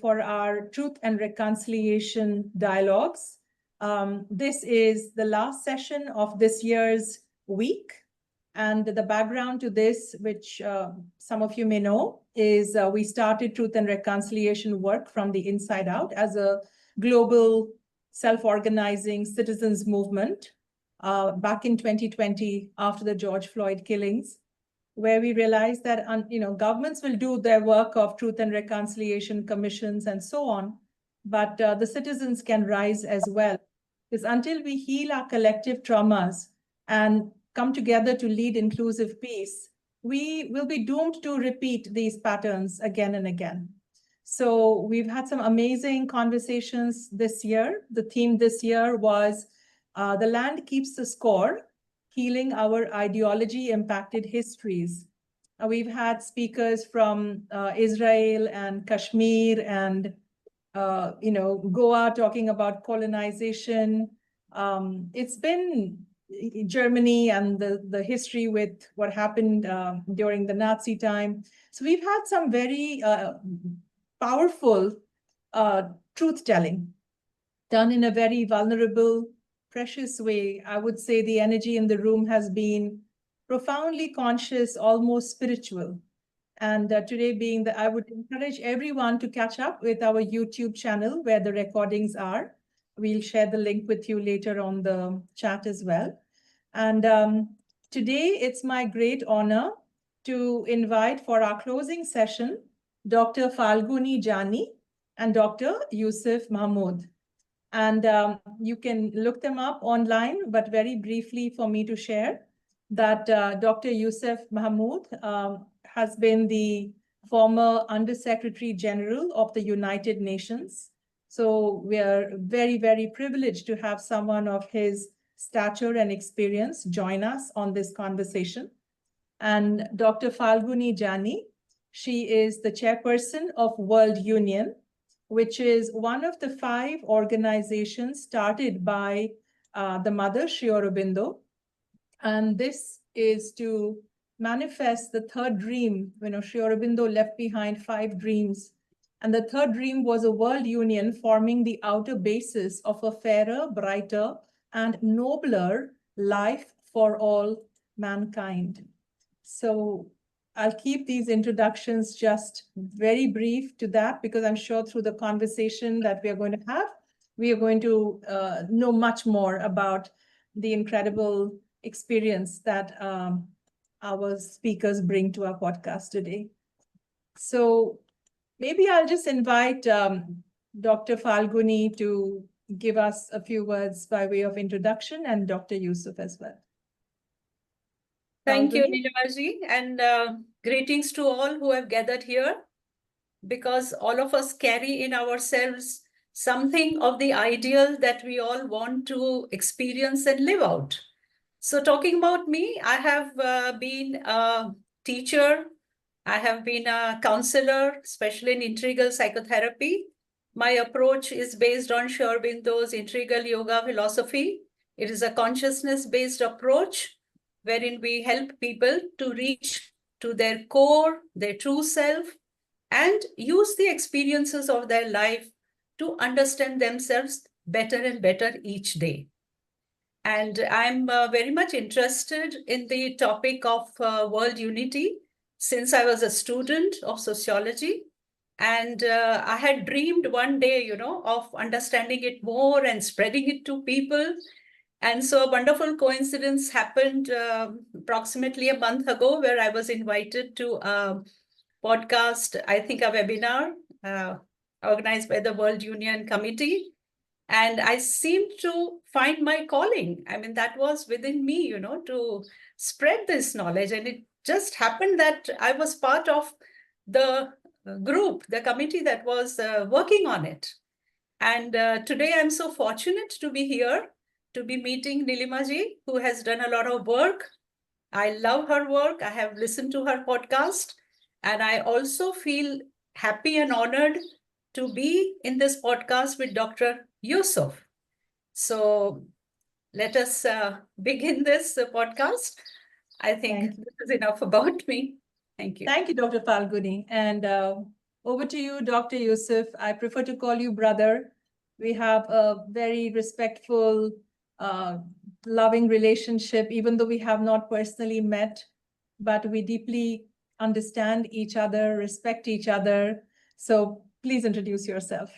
for our Truth and Reconciliation dialogues. This is the last session of this year's week. And the background to this, which some of you may know, is we started Truth and Reconciliation work from the inside out as a global self-organizing citizens movement back in 2020 after the George Floyd killings, where we realized that governments will do their work of truth and reconciliation commissions and so on, but the citizens can rise as well. Because until we heal our collective traumas and come together to lead inclusive peace, we will be doomed to repeat these patterns again and again. So we've had some amazing conversations this year. The theme this year was The Land Keeps the Score, Healing Our Ideology-Impacted Histories. We've had speakers from Israel and Kashmir and Goa talking about colonization. It's been Germany and the history with what happened during the Nazi time. So we've had some very powerful truth-telling done in a very vulnerable, precious way. I would say the energy in the room has been profoundly conscious, almost spiritual. And today being I would encourage everyone to catch up with our YouTube channel where the recordings are. We'll share the link with you later on the chat as well. And today it's my great honor to invite for our closing session, Dr. Falguni Jani and Dr. Youssef Mahmoud. And you can look them up online, but very briefly for me to share that Dr. Youssef Mahmoud has been the former Undersecretary General of the United Nations. So we are very, very privileged to have someone of his stature and experience join us on this conversation. And Dr. Falguni Jani, she is the chairperson of World Union, which is one of the 5 organizations started by the mother, Sri Aurobindo. And this is to manifest the third dream. Sri Aurobindo left behind 5 dreams. And the third dream was a world union forming the outer basis of a fairer, brighter, and nobler life for all mankind. So I'll keep these introductions just very brief to that, because I'm sure through the conversation that we are going to have, we are going to know much more about the incredible experience that our speakers bring to our podcast today. So maybe I'll just invite Dr. Falguni to give us a few words by way of introduction, and Dr. Youssef as well. Thank you, Nilimaji, and greetings to all who have gathered here, because all of us carry in ourselves something of the ideal that we all want to experience and live out. So talking about me, I have been a teacher, I have been a counselor, especially in integral psychotherapy. My approach is based on Sri Aurobindo's integral yoga philosophy. It is a consciousness-based approach wherein we help people to reach to their core, their true self, and use the experiences of their life to understand themselves better and better each day. And I'm very much interested in the topic of world unity since I was a student of sociology. And I had dreamed one day, of understanding it more and spreading it to people. And so a wonderful coincidence happened approximately a month ago, where I was invited to a podcast, I think a webinar organized by the World Union Committee. And I seemed to find my calling. I mean, that was within me, to spread this knowledge. And it just happened that I was part of the group, the committee that was working on it. And today I'm so fortunate to be here, to be meeting Nilimaji, who has done a lot of work. I love her work. I have listened to her podcast. And I also feel happy and honored to be in this podcast with Dr. Youssef. So let us begin this podcast. I think this is enough about me. Thank you. Thank you, Dr. Falguni. And Over to you, Dr. Youssef. I prefer to call you brother. We have a very respectful, loving relationship, even though we have not personally met, but we deeply understand each other, respect each other. So please introduce yourself.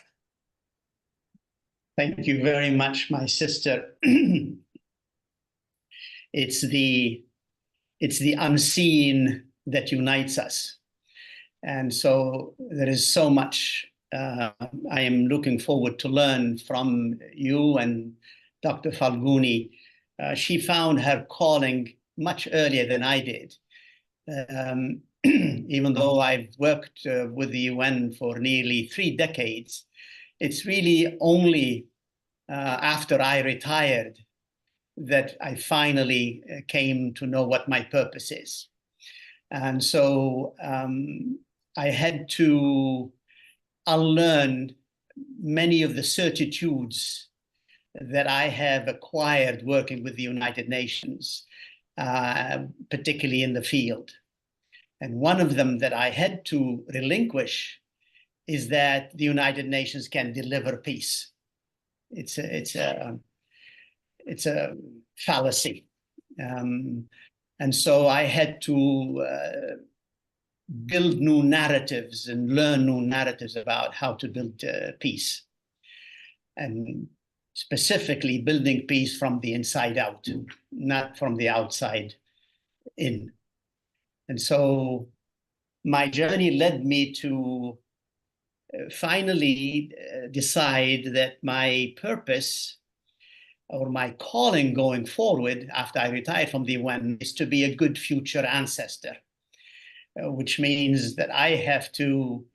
Thank you very much, my sister. It's the unseen that unites us. And so there is so much I am looking forward to learn from you and Dr. Falguni. She found her calling much earlier than I did. Even though I've worked with the UN for nearly 3 decades, it's really only after I retired that I finally came to know what my purpose is. And so I had to unlearn many of the certitudes that I have acquired working with the United Nations, particularly in the field. And one of them that I had to relinquish is that the United Nations can deliver peace. It's a fallacy. And so I had to build new narratives and learn new narratives about how to build peace. And specifically building peace from the inside out, not from the outside in. And so my journey led me to finally decide that my purpose or my calling going forward after I retired from the UN is to be a good future ancestor, which means that I have to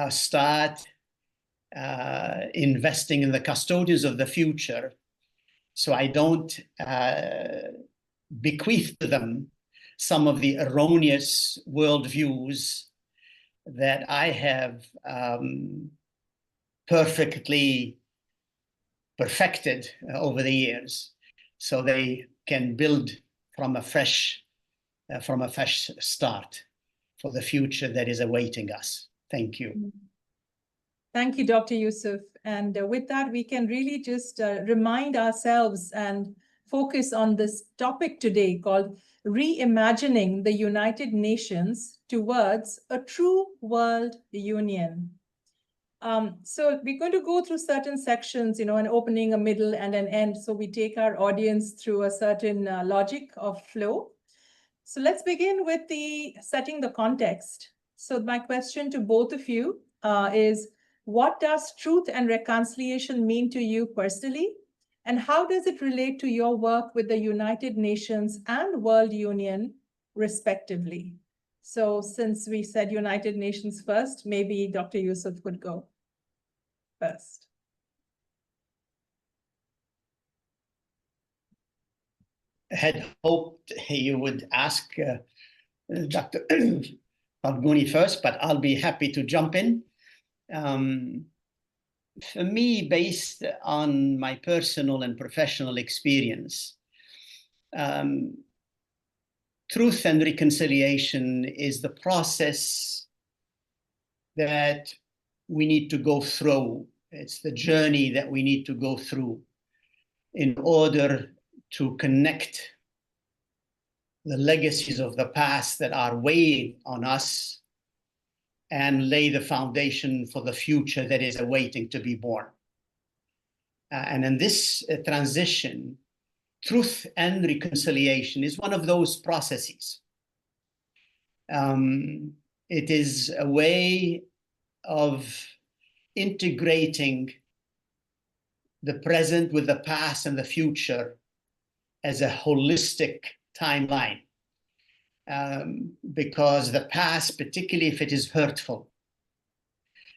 start investing in the custodians of the future so I don't bequeath to them some of the erroneous worldviews that I have perfected over the years, so they can build from a fresh start for the future that is awaiting us. Thank you. Thank you, Dr. Youssef. And with that, we can really just remind ourselves and focus on this topic today called Reimagining the United Nations towards a true world union. So we're going to go through certain sections, an opening, a middle, and an end. So we take our audience through a certain logic of flow. So let's begin with setting the context. So my question to both of you is, what does truth and reconciliation mean to you personally? And how does it relate to your work with the United Nations and World Union, respectively? So since we said United Nations first, maybe Dr. Youssef could go first. I had hoped you would ask Dr. Falguni first, but I'll be happy to jump in. For me, based on my personal and professional experience, truth and reconciliation is the process that we need to go through. It's the journey that we need to go through in order to connect the legacies of the past that are weighing on us and lay the foundation for the future that is awaiting to be born. And in this transition, truth and reconciliation is one of those processes. It is a way of integrating the present with the past and the future as a holistic timeline. Because the past, particularly if it is hurtful,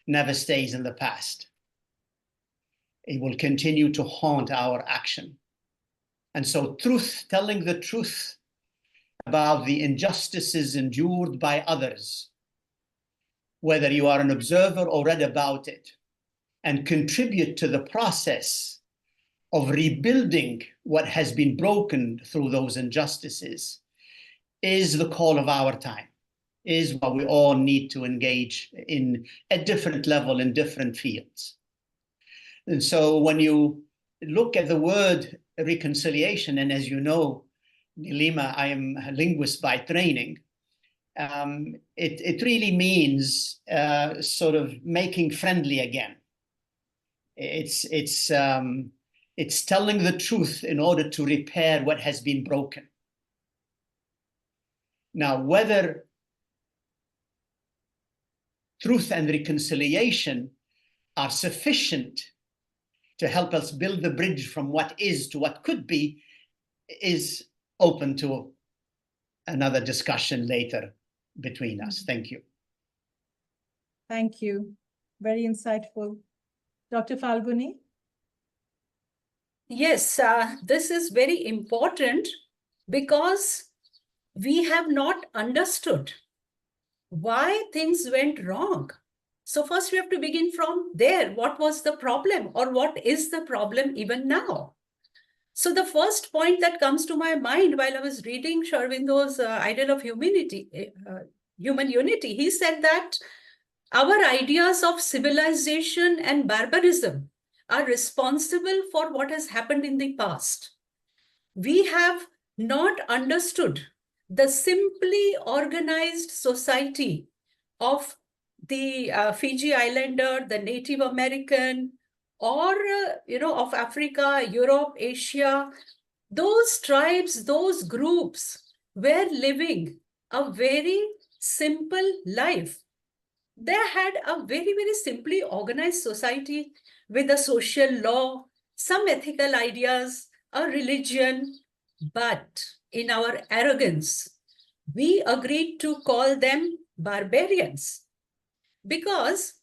never stays in the past. It will continue to haunt our action. And so telling the truth about the injustices endured by others, whether you are an observer or read about it, and contribute to the process of rebuilding what has been broken through those injustices, is the call of our time. is what we all need to engage in at different level in different fields. And so when you look at the word reconciliation, and as you know, Nilima, I am a linguist by training, it really means sort of making friendly again. It's telling the truth in order to repair what has been broken. Now, whether truth and reconciliation are sufficient to help us build the bridge from what is to what could be is open to another discussion later between us. Thank you. Thank you. Very insightful. Dr. Falguni? Yes, this is very important because we have not understood why things went wrong. So first we have to begin from there. What was the problem, or what is the problem even now? So the first point that comes to my mind while I was reading Sri Aurobindo's Ideal of Humanity, Human Unity, he said that our ideas of civilization and barbarism are responsible for what has happened in the past. We have not understood the simply organized society of the Fiji Islander, the Native American, or of Africa, Europe, Asia. Those tribes, those groups were living a very simple life. They had a very, very simply organized society with a social law, some ethical ideas, a religion, but in our arrogance, we agreed to call them barbarians because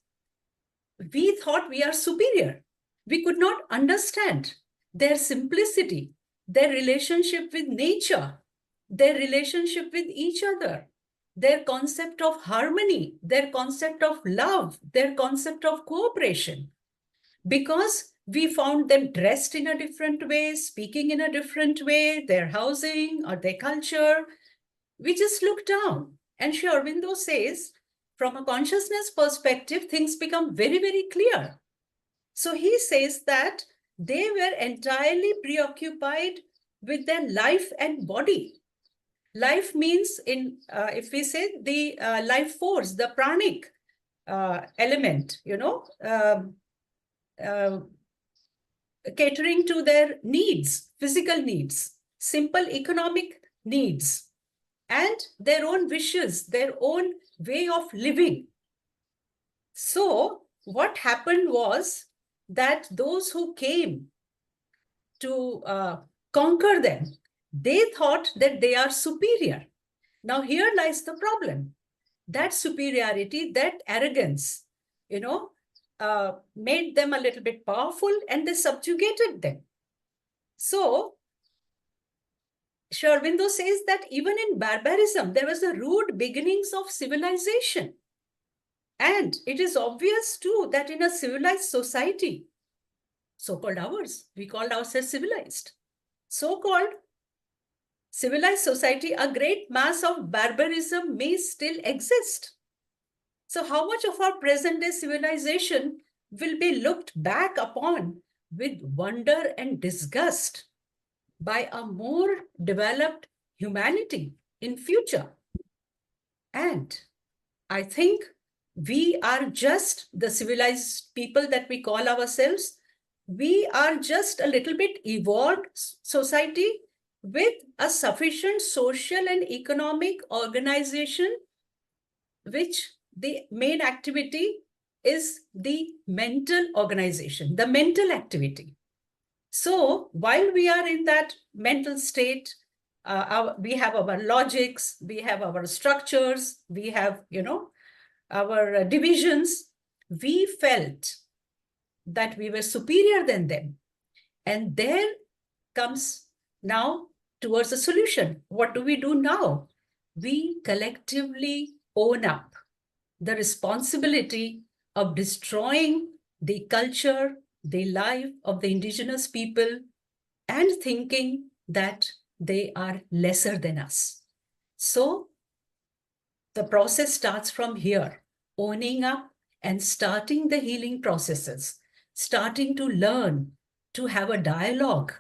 we thought we are superior. We could not understand their simplicity, their relationship with nature, their relationship with each other, their concept of harmony, their concept of love, their concept of cooperation, because we found them dressed in a different way, speaking in a different way, their housing or their culture. We just look down. And Sri Aurobindo says, from a consciousness perspective, things become very, very clear. So he says that they were entirely preoccupied with their life and body. Life means, if we say the life force, the pranic element, catering to their needs, physical needs, simple economic needs, and their own wishes, their own way of living. So what happened was that those who came to conquer them, they thought that they are superior. Now here lies the problem. That superiority, that arrogance, made them a little bit powerful, and they subjugated them. So Sri Aurobindo says that even in barbarism, there was the rude beginnings of civilization. And it is obvious too that in a civilized society, so-called ours, we called ourselves civilized. So-called civilized society, a great mass of barbarism may still exist. So how much of our present-day civilization will be looked back upon with wonder and disgust by a more developed humanity in future? And I think we are just the civilized people that we call ourselves. We are just a little bit evolved society with a sufficient social and economic organization, which the main activity is the mental organization, the mental activity. So while we are in that mental state, we have our logics, we have our structures, we have, our divisions. We felt that we were superior than them. And there comes now towards a solution. What do we do now? We collectively own up the responsibility of destroying the culture, the life of the indigenous people, and thinking that they are lesser than us. So The process starts from here, owning up and starting the healing processes, starting to learn, to have a dialogue,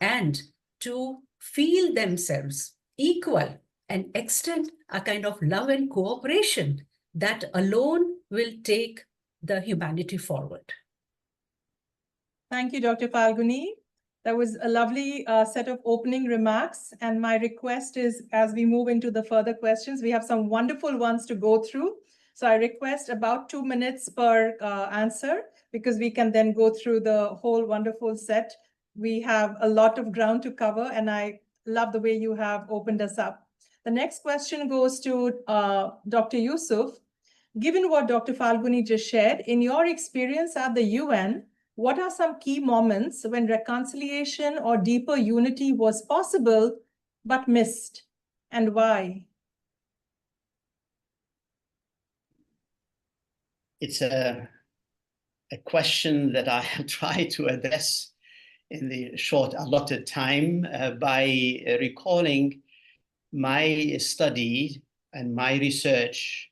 and to feel themselves equal and extend a kind of love and cooperation that alone will take the humanity forward. Thank you, Dr. Falguni. That was a lovely set of opening remarks. And my request is, as we move into the further questions, we have some wonderful ones to go through. So I request about 2 minutes per answer, because we can then go through the whole wonderful set. We have a lot of ground to cover, and I love the way you have opened us up. The next question goes to Dr. Youssef. Given what Dr. Falguni just shared, in your experience at the UN, what are some key moments when reconciliation or deeper unity was possible but missed, and why? It's a question that I'll try to address in the short allotted time by recalling my study and my research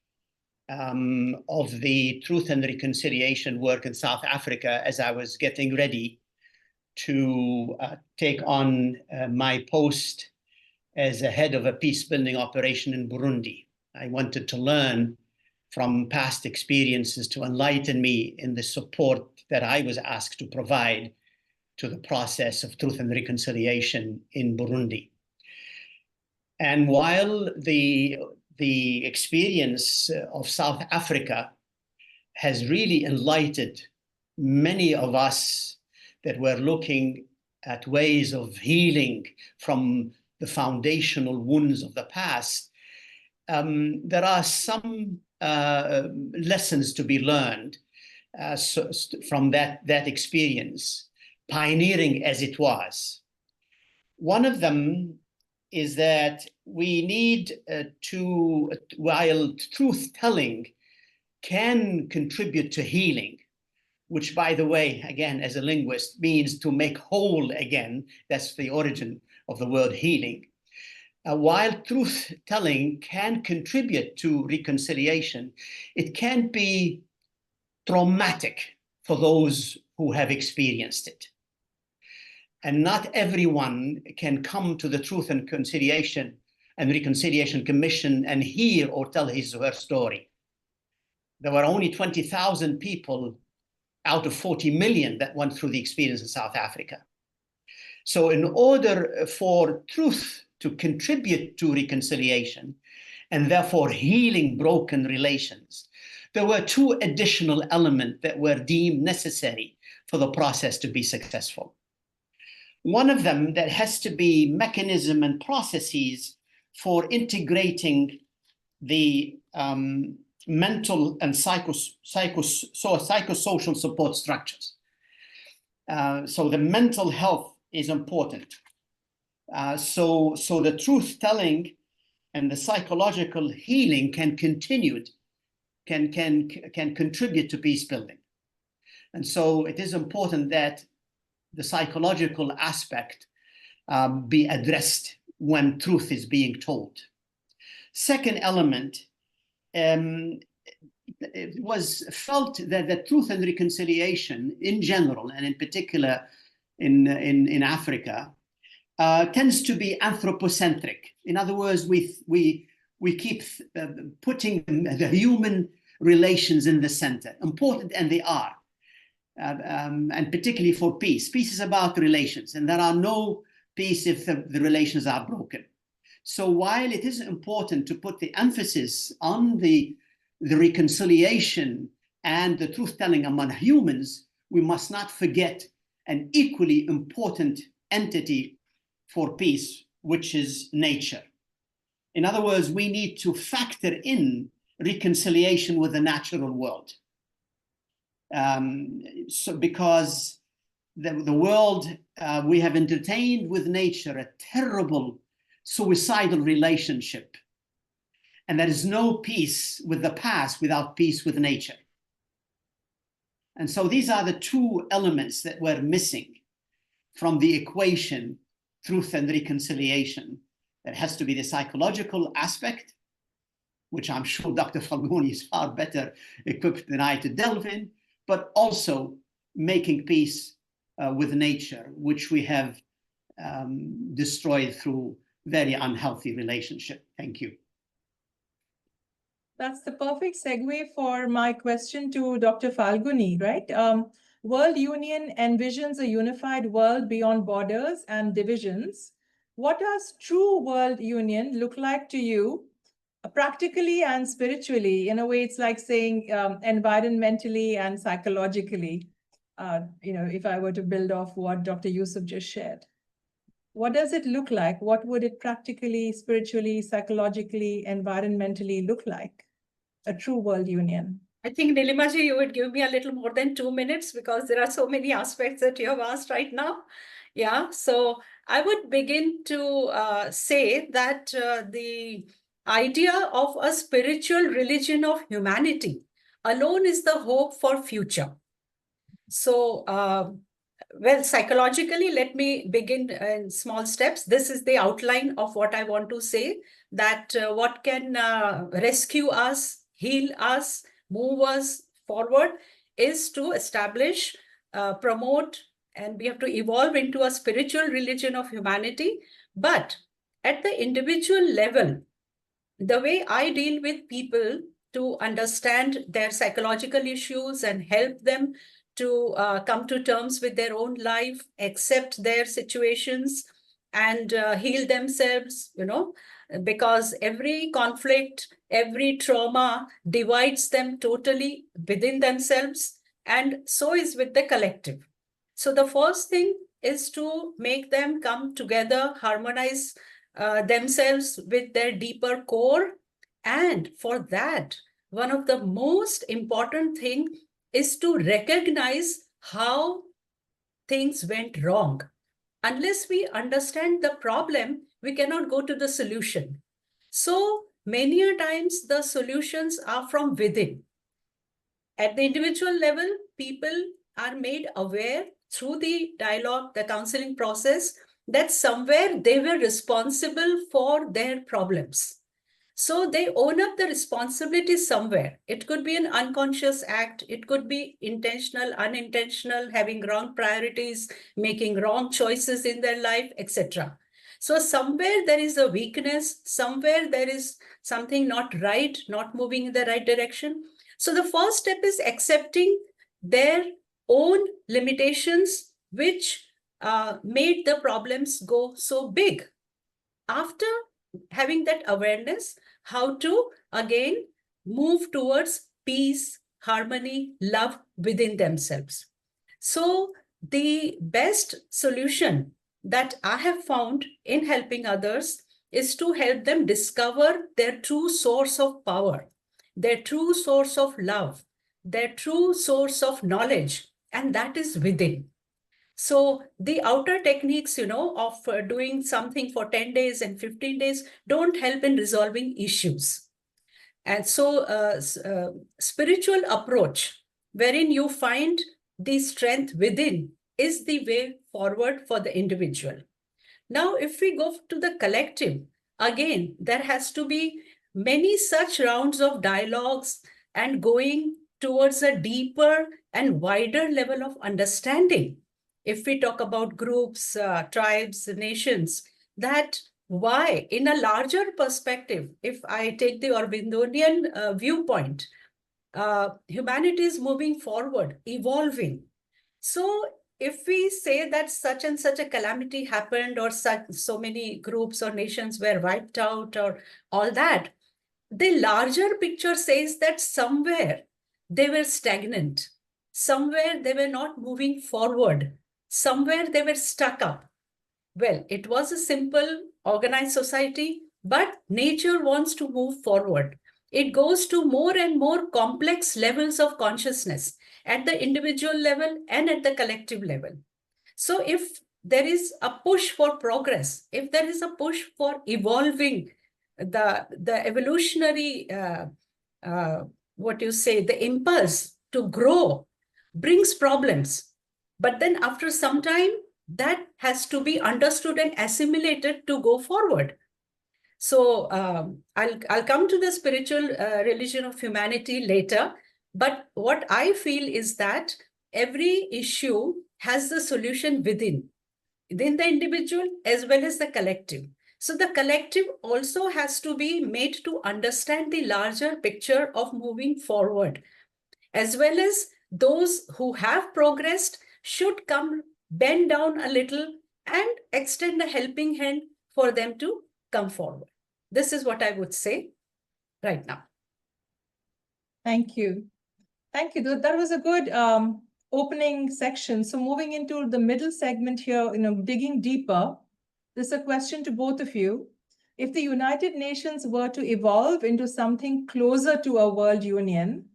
of the truth and reconciliation work in South Africa as I was getting ready to take on my post as a head of a peace-building operation in Burundi. I wanted to learn from past experiences to enlighten me in the support that I was asked to provide to the process of truth and reconciliation in Burundi. And while the experience of South Africa has really enlightened many of us that were looking at ways of healing from the foundational wounds of the past, there are some lessons to be learned from that experience, pioneering as it was. One of them is that we need while truth-telling can contribute to healing, which, by the way, again, as a linguist, means to make whole again. That's the origin of the word healing. While truth-telling can contribute to reconciliation, it can be traumatic for those who have experienced it. And not everyone can come to the Truth and Reconciliation Commission and hear or tell his or her story. There were only 20,000 people out of 40 million that went through the experience in South Africa. So in order for truth to contribute to reconciliation and therefore healing broken relations, there were two additional elements that were deemed necessary for the process to be successful. One of them that has to be mechanism and processes for integrating the mental and psychosocial support structures. So the mental health is important. So the truth-telling and the psychological healing can continue, can contribute to peace building. And so it is important that the psychological aspect be addressed when truth is being told. Second element, it was felt that the truth and reconciliation in general, and in particular in Africa, tends to be anthropocentric. In other words, we keep putting the human relations in the center, important, and they are. And particularly for peace. Peace is about relations, and there are no peace if the relations are broken. So while it is important to put the emphasis on the reconciliation and the truth-telling among humans, we must not forget an equally important entity for peace, which is nature. In other words, we need to factor in reconciliation with the natural world. So because the world, we have entertained with nature a terrible suicidal relationship. And there is no peace with the past without peace with nature. And so these are the two elements that were missing from the equation, truth and reconciliation. There has to be the psychological aspect, which I'm sure Dr. Falguni is far better equipped than I to delve in, but also making peace with nature, which we have destroyed through very unhealthy relationship. Thank you. That's the perfect segue for my question to Dr. Falguni, right? World Union envisions a unified world beyond borders and divisions. What does true World Union look like to you, practically and spiritually? In a way, it's like saying environmentally and psychologically, if I were to build off what Dr. Youssef just shared. What does it look like? What would it practically, spiritually, psychologically, environmentally look like? A true world union. I think, Nilimaji, you would give me a little more than 2 minutes because there are so many aspects that you have asked right now. Yeah, so I would begin to say that the idea of a spiritual religion of humanity alone is the hope for future. So, well, psychologically, let me begin in small steps. This is the outline of what I want to say, that what can rescue us, heal us, move us forward is to establish, promote, and we have to evolve into a spiritual religion of humanity. But at the individual level, the way I deal with people to understand their psychological issues and help them to come to terms with their own life, accept their situations, and heal themselves, because every conflict, every trauma divides them totally within themselves, and so is with the collective. So the first thing is to make them come together, harmonize themselves with their deeper core. And for that, one of the most important thing is to recognize how things went wrong. Unless we understand the problem, we cannot go to the solution. So many a times the solutions are from within. At the individual level, people are made aware through the dialogue, the counseling process, that somewhere they were responsible for their problems. So they own up the responsibility somewhere. It could be an unconscious act. It could be intentional, unintentional, having wrong priorities, making wrong choices in their life, etc. So somewhere there is a weakness, somewhere there is something not right, not moving in the right direction. So the first step is accepting their own limitations, which made the problems go so big. After having that awareness, how to again move towards peace, harmony, love within themselves. So the best solution that I have found in helping others is to help them discover their true source of power, their true source of love, their true source of knowledge, and that is within. So the outer techniques, of doing something for 10 days and 15 days don't help in resolving issues. And so spiritual approach, wherein you find the strength within, is the way forward for the individual. Now, if we go to the collective, again, there has to be many such rounds of dialogues and going towards a deeper and wider level of understanding. If we talk about groups, tribes, nations, that why, in a larger perspective, if I take the Aurobindo viewpoint, humanity is moving forward, evolving. So if we say that such and such a calamity happened, or so many groups or nations were wiped out, or all that, the larger picture says that somewhere they were stagnant, somewhere they were not moving forward, somewhere they were stuck up. Well, it was a simple organized society, but nature wants to move forward. It goes to more and more complex levels of consciousness at the individual level and at the collective level. So if there is a push for progress, if there is a push for evolving, the evolutionary, the impulse to grow brings problems. But then after some time, that has to be understood and assimilated to go forward. So I'll come to the spiritual religion of humanity later. But what I feel is that every issue has the solution within the individual as well as the collective. So the collective also has to be made to understand the larger picture of moving forward, as well as those who have progressed should come bend down a little and extend a helping hand for them to come forward. This is what I would say right now. Thank you. Thank you. That was a good opening section. So moving into the middle segment here, digging deeper, this is a question to both of you. If the United Nations were to evolve into something closer to a world union,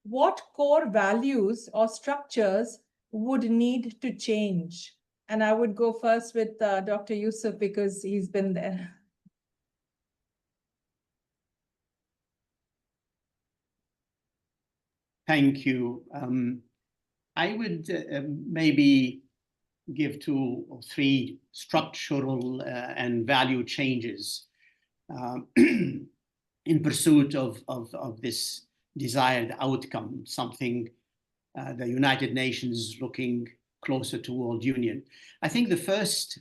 what core values or structures would need to change? And I would go first with Dr. Youssef because he's been there. Thank you. I would maybe give 2 or 3 structural and value changes in pursuit of this desired outcome, something the United Nations looking closer to world union. I think the first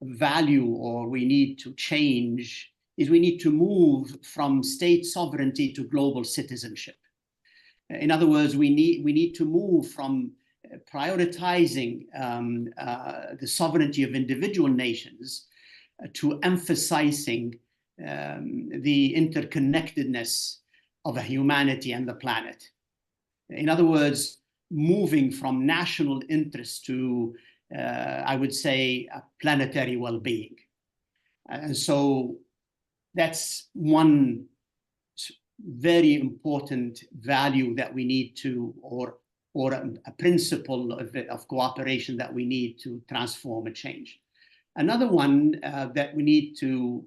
value or we need to change is we need to move from state sovereignty to global citizenship. In other words, we need to move from prioritizing the sovereignty of individual nations to emphasizing the interconnectedness of humanity and the planet. In other words, moving from national interest to, I would say, a planetary well-being. And so that's one very important value that we need to, or a principle of cooperation that we need to transform and change. Another one that we need to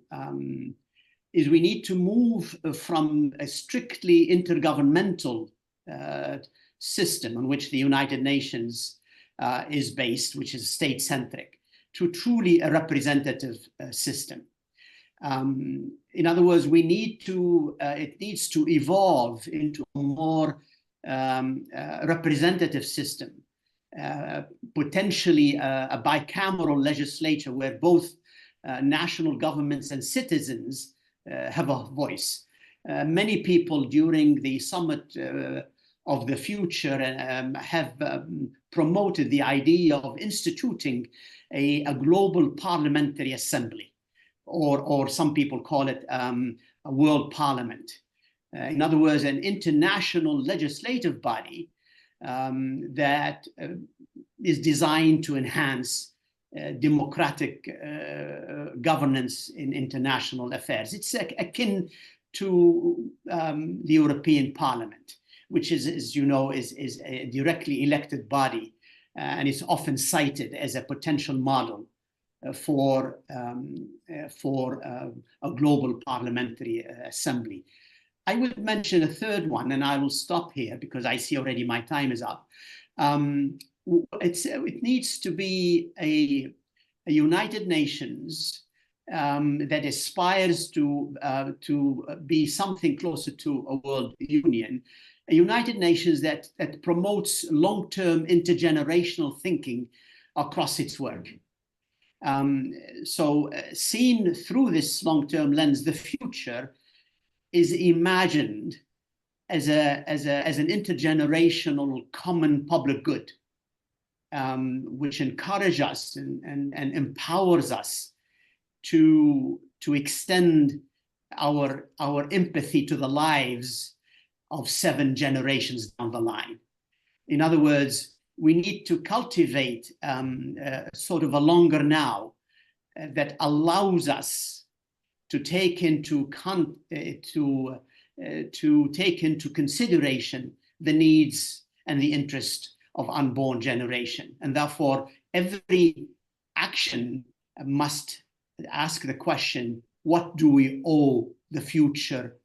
is we need to move from a strictly intergovernmental system on which the United Nations is based, which is state-centric, to truly a representative system. In other words, we need to, it needs to evolve into a more representative system, potentially a bicameral legislature where both national governments and citizens have a voice. Many people during the summit of the future have promoted the idea of instituting a global parliamentary assembly, or some people call it a world parliament. In other words, an international legislative body that is designed to enhance democratic governance in international affairs. It's akin to the European Parliament, which is, as you know, is a directly elected body, and it's often cited as a potential model for a global parliamentary assembly. I will mention a third one, and I will stop here because I see already my time is up. It needs to be a United Nations that aspires to be something closer to a world union, a United Nations that promotes long-term intergenerational thinking across its work. So seen through this long-term lens, the future is imagined as an intergenerational common public good, which encourages us and empowers us to extend our empathy to the lives of 7 generations down the line. In other words, we need to cultivate sort of a longer now that allows us to take into consideration the needs and the interest of unborn generation. And therefore, every action must ask the question, what do we owe the future?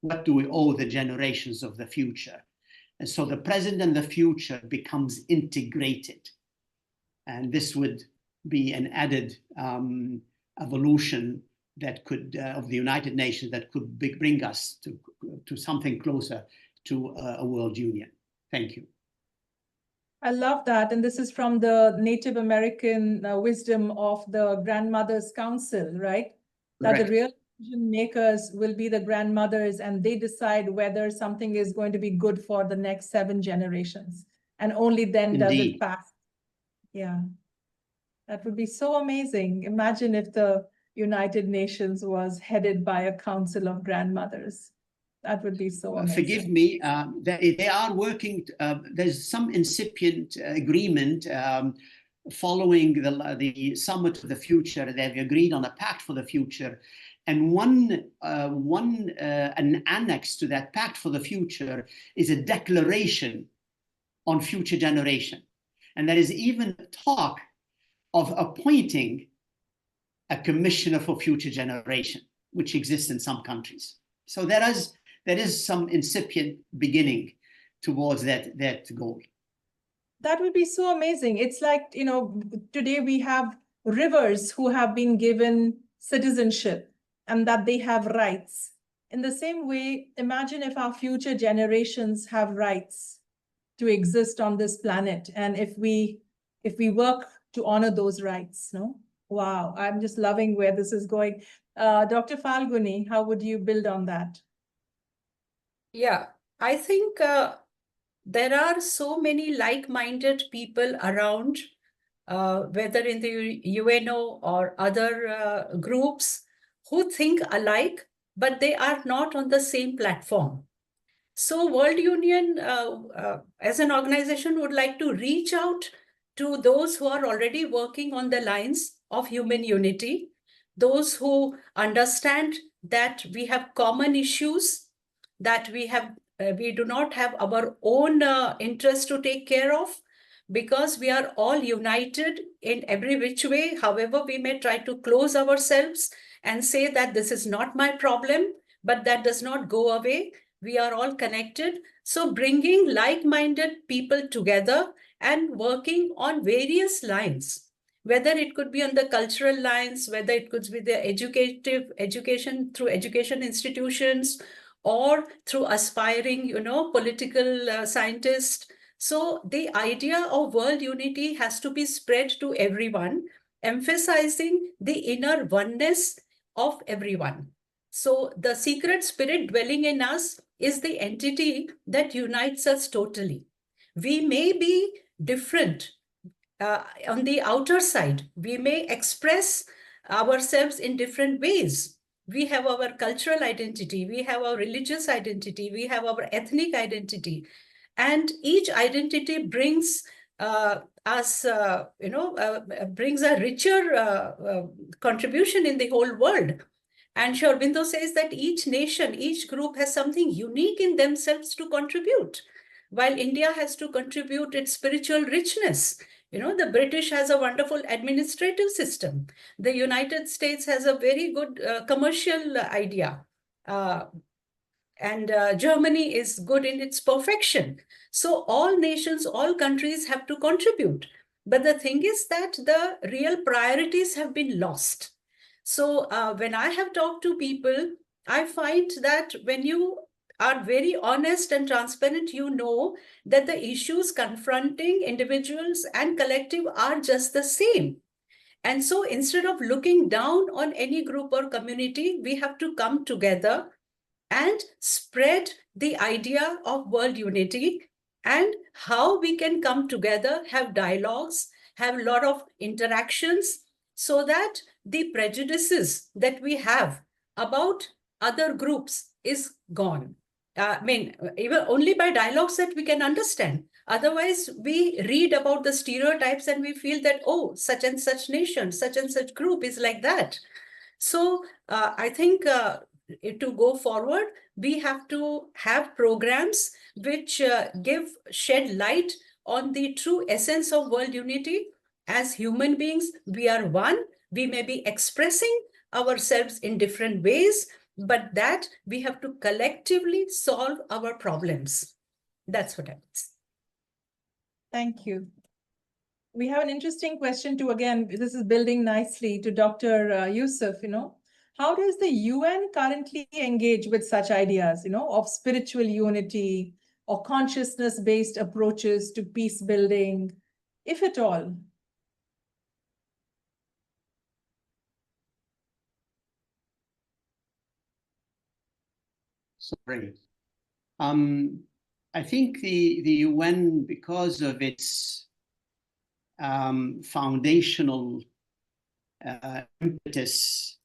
What do we owe the generations of the future? And so the present and the future becomes integrated. And this would be an added evolution that could, of the United Nations, that could bring us to something closer to a world union. Thank you. I love that. And this is from the Native American wisdom of the Grandmothers Council, right? That the real decision makers will be the grandmothers, and they decide whether something is going to be good for the next 7 generations. And only then does it pass. Yeah. That would be so amazing. Imagine if the United Nations was headed by a council of grandmothers. That would be so amazing. Forgive me, they are working, there's some incipient agreement following the Summit of the Future. They've agreed on a pact for the future. And an annex to that pact for the future is a declaration on future generation. And there is even talk of appointing a commissioner for future generation, which exists in some countries. So there is some incipient beginning towards that goal. That would be so amazing. It's like, you know, today we have rivers who have been given citizenship and that they have rights. In the same way, imagine if our future generations have rights to exist on this planet, and if we work to honor those rights, no? Wow, I'm just loving where this is going. Dr. Falguni, how would you build on that? Yeah, I think there are so many like-minded people around, whether in the UNO or other groups, who think alike, but they are not on the same platform. So World Union, as an organization, would like to reach out to those who are already working on the lines of human unity, those who understand that we have common issues, that we do not have our own interests to take care of, because we are all united in every which way. However, we may try to close ourselves and say that this is not my problem, but that does not go away. We are all connected. So bringing like-minded people together and working on various lines, whether it could be on the cultural lines, whether it could be the education through education institutions, or through aspiring, political scientists. So the idea of world unity has to be spread to everyone, emphasizing the inner oneness of everyone. So the secret spirit dwelling in us is the entity that unites us totally. We may be different on the outer side. We may express ourselves in different ways. We have our cultural identity, we have our religious identity, we have our ethnic identity. And each identity brings brings a richer contribution in the whole world. And Sri Aurobindo says that each nation, each group has something unique in themselves to contribute. While India has to contribute its spiritual richness. The British has a wonderful administrative system. The United States has a very good commercial idea. And Germany is good in its perfection. So all nations, all countries have to contribute. But the thing is that the real priorities have been lost. So when I have talked to people, I find that when you are very honest and transparent, you know that the issues confronting individuals and collective are just the same. And so instead of looking down on any group or community, we have to come together and spread the idea of world unity and how we can come together, have dialogues, have a lot of interactions, so that the prejudices that we have about other groups is gone. Even only by dialogues that we can understand. Otherwise, we read about the stereotypes and we feel that, oh, such and such nation, such and such group is like that. So I think to go forward, we have to have programs which shed light on the true essence of world unity. As human beings, we are one. We may be expressing ourselves in different ways, but that we have to collectively solve our problems. That's what I would say. Thank you. We have an interesting question too. Again, this is building nicely to Dr. Youssef, how does the UN currently engage with such ideas, of spiritual unity or consciousness-based approaches to peace building, if at all? Sorry. I think the UN, because of its foundational impetus,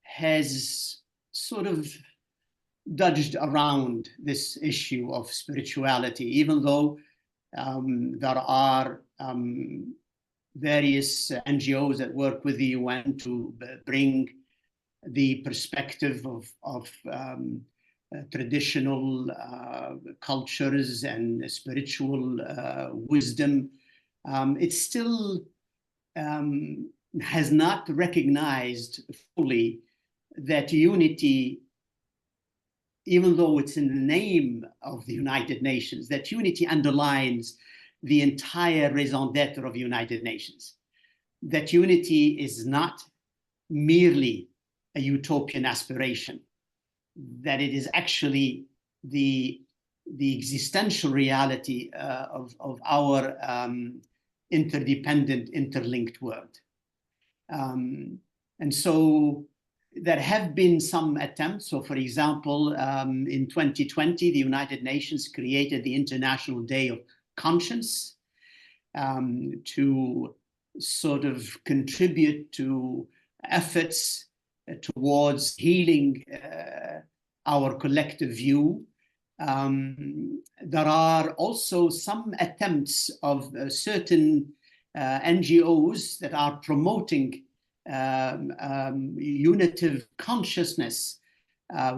has sort of dodged around this issue of spirituality, even though there are various NGOs that work with the UN to bring the perspective of traditional cultures and spiritual wisdom. It still has not recognized fully that unity, even though it's in the name of the United Nations, that unity underlines the entire raison d'etre of the United Nations. That unity is not merely a utopian aspiration, that it is actually the existential reality of our interdependent, interlinked world. And so there have been some attempts. So for example, in 2020, the United Nations created the International Day of Conscience to sort of contribute to efforts towards healing our collective view. There are also some attempts of certain NGOs that are promoting unitive consciousness,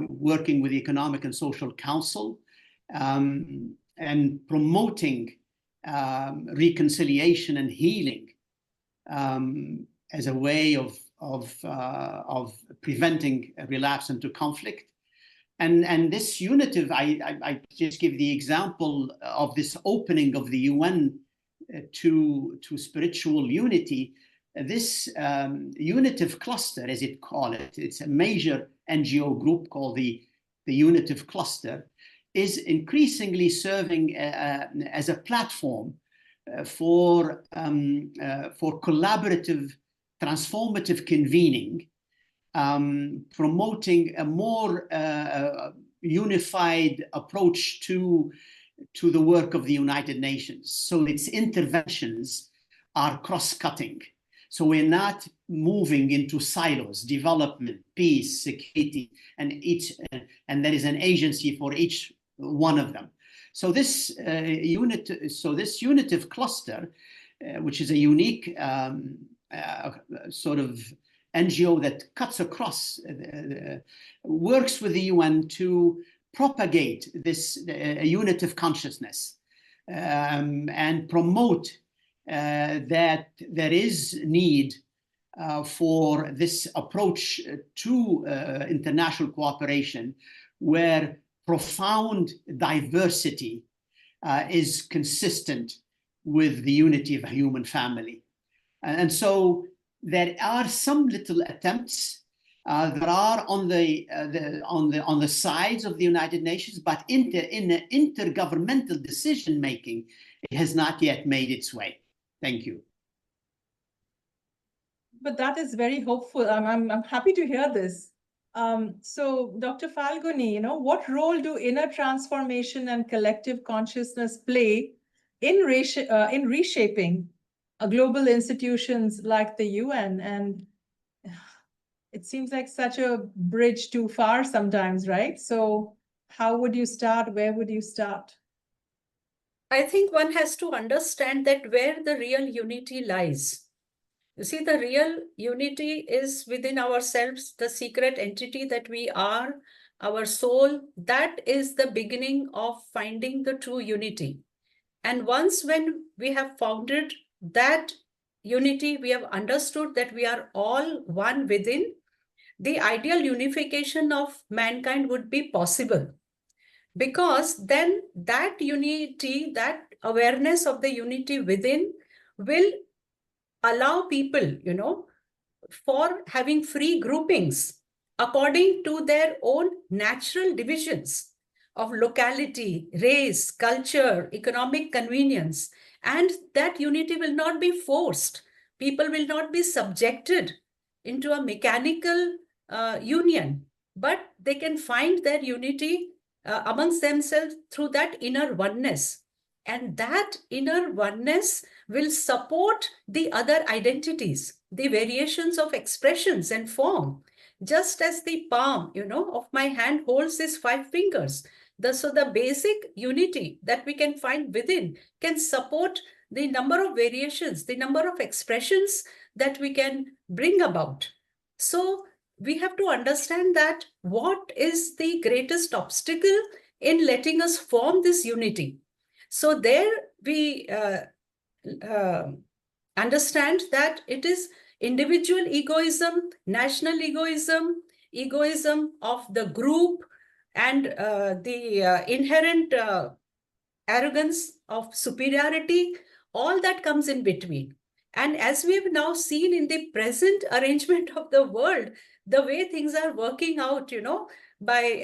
working with the Economic and Social Council, and promoting reconciliation and healing as a way of preventing a relapse into conflict. And this unitive, I just give the example of this opening of the UN to spiritual unity. This unitive cluster, as it call it, it's a major NGO group called the Unitive Cluster, is increasingly serving as a platform for collaborative, transformative convening, promoting a more unified approach to the work of the United Nations. So its interventions are cross-cutting. So we're not moving into silos, development, peace, security, and there is an agency for each one of them. So this unitive cluster, which is a unique sort of NGO that cuts across, works with the UN to propagate this unitive consciousness and promote that there is need for this approach to international cooperation where profound diversity is consistent with the unity of a human family. And so there are some little attempts that are on the sides of the United Nations, but in intergovernmental decision making, it has not yet made its way. Thank you. But that is very hopeful. I'm happy to hear this. So, Dr. Falguni, what role do inner transformation and collective consciousness play in reshaping global institutions like the UN? And it seems like such a bridge too far sometimes, right? So how would you start? Where would you start? I think one has to understand that where the real unity lies. You see, the real unity is within ourselves, the secret entity that we are, our soul. That is the beginning of finding the true unity. And once when we have founded that unity, we have understood that we are all one within, the ideal unification of mankind would be possible. Because then that unity, that awareness of the unity within will allow people, for having free groupings according to their own natural divisions of locality, race, culture, economic convenience, and that unity will not be forced. People will not be subjected into a mechanical union, but they can find their unity amongst themselves through that inner oneness. And that inner oneness will support the other identities, the variations of expressions and form. Just as the palm, of my hand holds these 5 fingers. So the basic unity that we can find within can support the number of variations, the number of expressions that we can bring about. So we have to understand that what is the greatest obstacle in letting us form this unity. So there we understand that it is individual egoism, national egoism, egoism of the group, and the inherent arrogance of superiority, all that comes in between. And as we've now seen in the present arrangement of the world, the way things are working out, by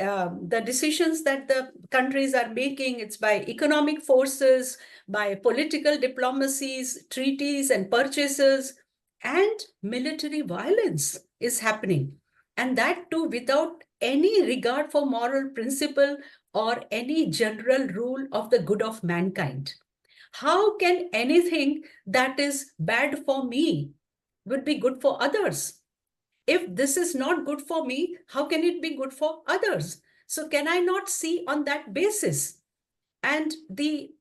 the decisions that the countries are making, it's by economic forces, by political diplomacies, treaties and purchases, and military violence is happening. And that too without any regard for moral principle or any general rule of the good of mankind. How can anything that is bad for me would be good for others? If this is not good for me, how can it be good for others? So can I not see on that basis? And the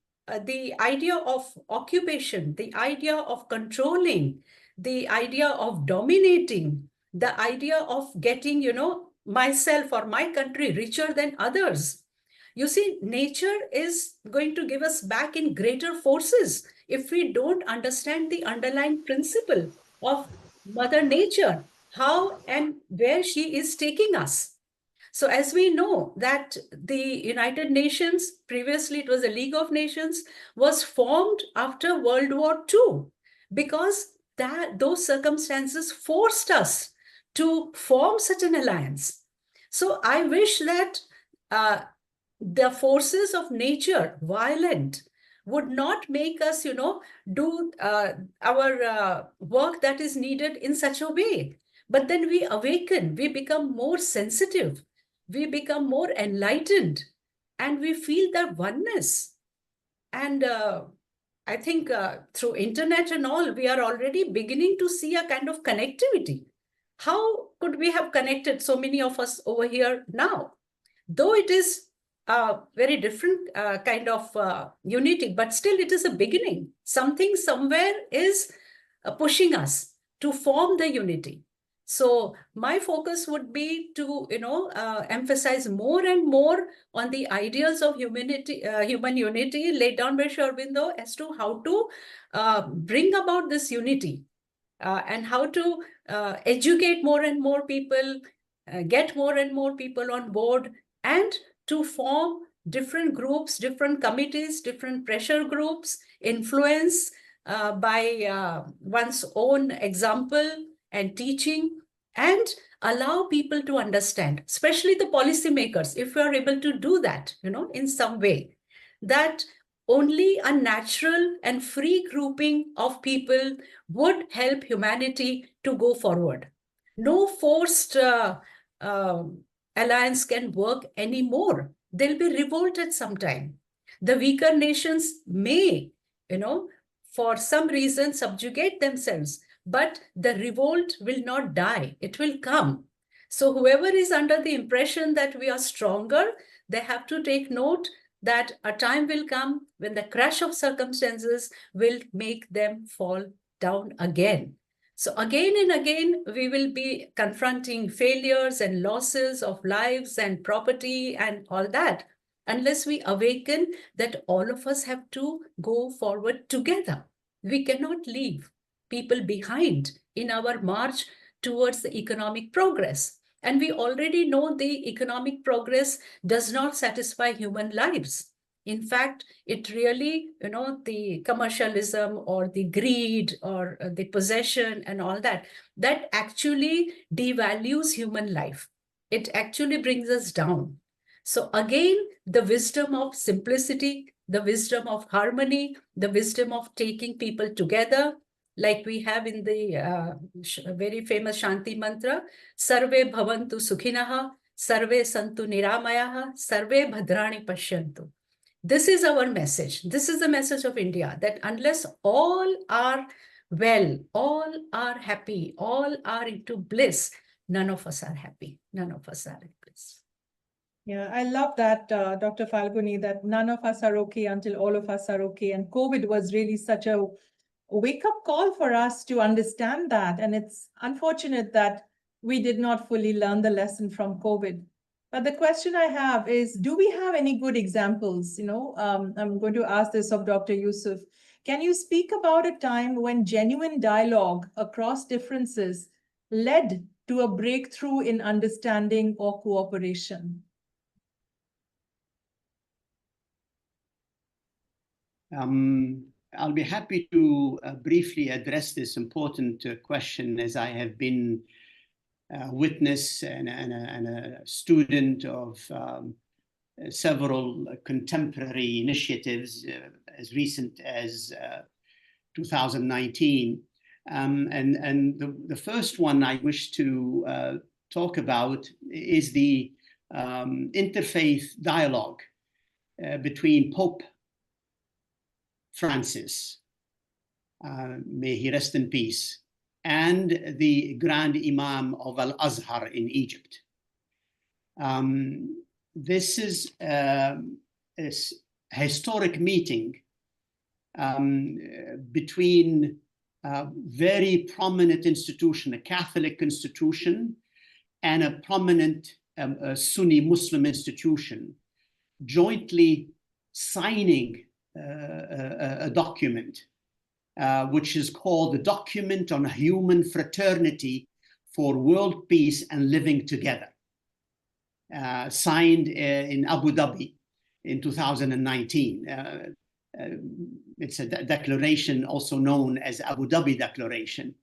idea of occupation, the idea of controlling, the idea of dominating, the idea of getting, myself or my country richer than others. You see, nature is going to give us back in greater forces if we don't understand the underlying principle of Mother Nature, how and where she is taking us. So as we know that the United Nations, previously it was a League of Nations, was formed after World War II because those circumstances forced us to form such an alliance. So I wish that the forces of nature, violent, would not make us, do our work that is needed in such a way. But then we awaken, we become more sensitive, we become more enlightened, and we feel that oneness. And I think through internet and all, we are already beginning to see a kind of connectivity. How could we have connected so many of us over here now? Though it is a very different kind of unity, but still it is a beginning. Something somewhere is pushing us to form the unity. So my focus would be to, emphasize more and more on the ideals of humanity, human unity laid down by Sri Aurobindo as to how to bring about this unity and how to educate more and more people, get more and more people on board, and to form different groups, different committees, different pressure groups, influence by one's own example and teaching, and allow people to understand, especially the policymakers, if we are able to do that, in some way, that only a natural and free grouping of people would help humanity to go forward. No forced alliance can work anymore. They'll be revolted sometime. The weaker nations may, for some reason subjugate themselves, but the revolt will not die. It will come. So whoever is under the impression that we are stronger, they have to take note that a time will come when the crash of circumstances will make them fall down again. So again and again, we will be confronting failures and losses of lives and property and all that, unless we awaken that all of us have to go forward together. We cannot leave people behind in our march towards the economic progress. And we already know the economic progress does not satisfy human lives. In fact, it really, the commercialism or the greed or the possession and all that, that actually devalues human life. It actually brings us down. So again, the wisdom of simplicity, the wisdom of harmony, the wisdom of taking people together, like we have in the very famous Shanti mantra, Sarve bhavantu sukhinaha, Sarve santu niramayaha, Sarve bhadrani pashyantu. This is our message. This is the message of India, that unless all are well, all are happy, all are into bliss, none of us are happy. None of us are in bliss. Yeah, I love that, Dr. Falguni, that none of us are okay until all of us are okay. And COVID was really such a wake-up call for us to understand that. And it's unfortunate that we did not fully learn the lesson from COVID. But the question I have is, do we have any good examples? I'm going to ask this of Dr. Youssef. Can you speak about a time when genuine dialogue across differences led to a breakthrough in understanding or cooperation? I'll be happy to briefly address this important question, as I have been a witness and a student of several contemporary initiatives as recent as 2019. And the first one I wish to talk about is the interfaith dialogue between Pope Francis, may he rest in peace, and the Grand Imam of Al-Azhar in Egypt. This is a historic meeting between a very prominent institution, a Catholic institution, and a prominent Sunni Muslim institution, jointly signing a document which is called the Document on Human Fraternity for World Peace and Living Together, signed in Abu Dhabi in 2019. It's a declaration also known as Abu Dhabi Declaration,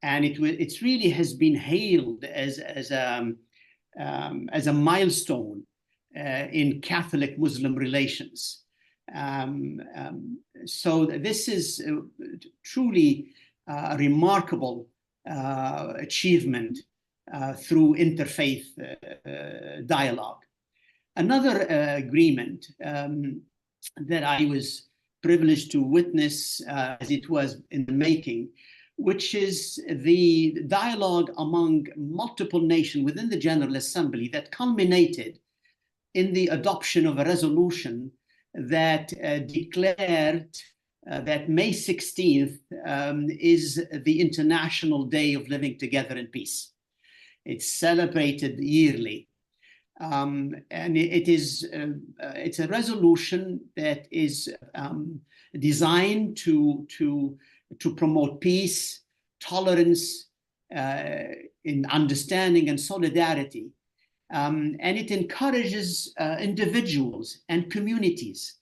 and it really has been hailed as a milestone in Catholic-Muslim relations. So this is truly a remarkable achievement through interfaith dialogue. Another agreement that I was privileged to witness as it was in the making, which is the dialogue among multiple nations within the General Assembly that culminated in the adoption of a resolution that declared that May 16th is the International Day of Living Together in Peace. It's celebrated yearly. And it's a resolution that is designed to promote peace, tolerance, in understanding and solidarity. And it encourages individuals and communities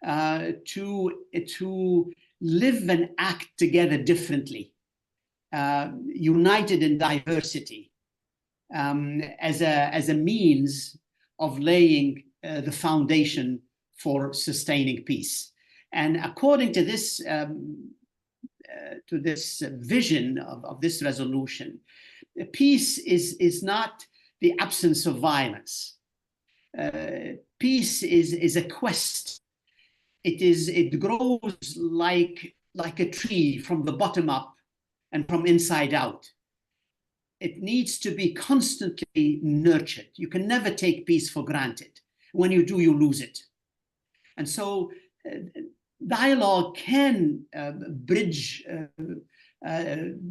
to live and act together differently, united in diversity, as a means of laying the foundation for sustaining peace. And according to this vision of this resolution, peace is not the absence of violence. Peace is a quest. It grows like a tree from the bottom up and from inside out. It needs to be constantly nurtured. You can never take peace for granted. When you do, you lose it. And so dialogue can bridge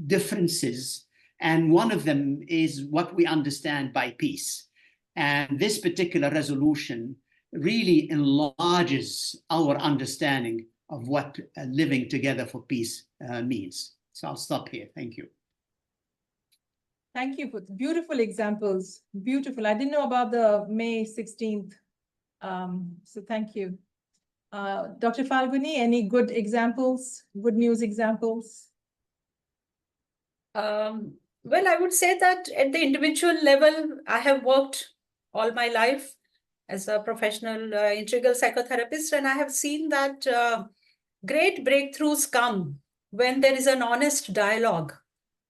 differences, and one of them is what we understand by peace. And this particular resolution really enlarges our understanding of what living together for peace means. So I'll stop here. Thank you. Thank you for beautiful examples. Beautiful. I didn't know about the May 16th. So thank you. Dr. Falguni, any good examples, good news examples? Well, I would say that at the individual level, I have worked all my life as a professional integral psychotherapist, and I have seen that great breakthroughs come when there is an honest dialogue.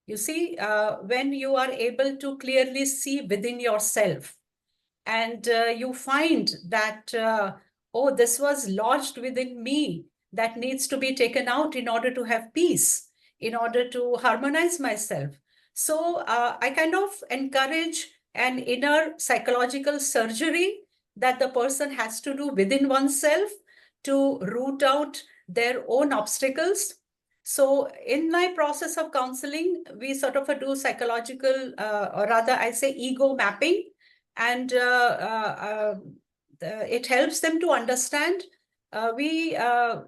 You see, when you are able to clearly see within yourself, and you find that, oh, this was lodged within me that needs to be taken out in order to have peace, in order to harmonize myself. So I kind of encourage an inner psychological surgery that the person has to do within oneself to root out their own obstacles. So in my process of counseling, we sort of do psychological, or rather I say ego mapping, and it helps them to understand. We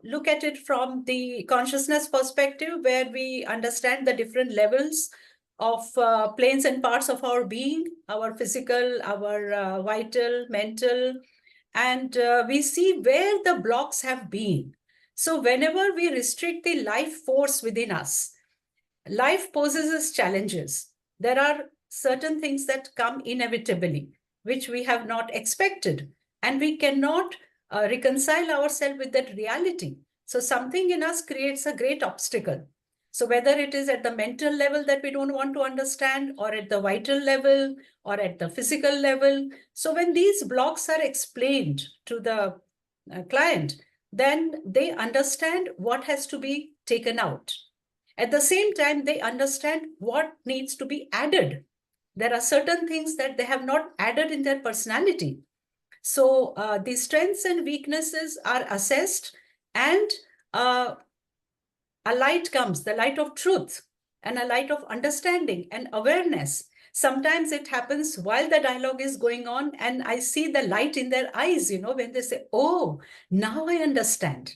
look at it from the consciousness perspective, where we understand the different levels of planes and parts of our being, our physical, our vital, mental, and we see where the blocks have been. So whenever we restrict the life force within us, life poses us challenges. There are certain things that come inevitably, which we have not expected, and we cannot reconcile ourselves with that reality. So something in us creates a great obstacle. So whether it is at the mental level that we don't want to understand, or at the vital level, or at the physical level. So when these blocks are explained to the client, then they understand what has to be taken out. At the same time, they understand what needs to be added. There are certain things that they have not added in their personality. So the strengths and weaknesses are assessed, and a light comes, the light of truth, and a light of understanding and awareness. Sometimes it happens while the dialogue is going on, and I see the light in their eyes, when they say, oh, now I understand.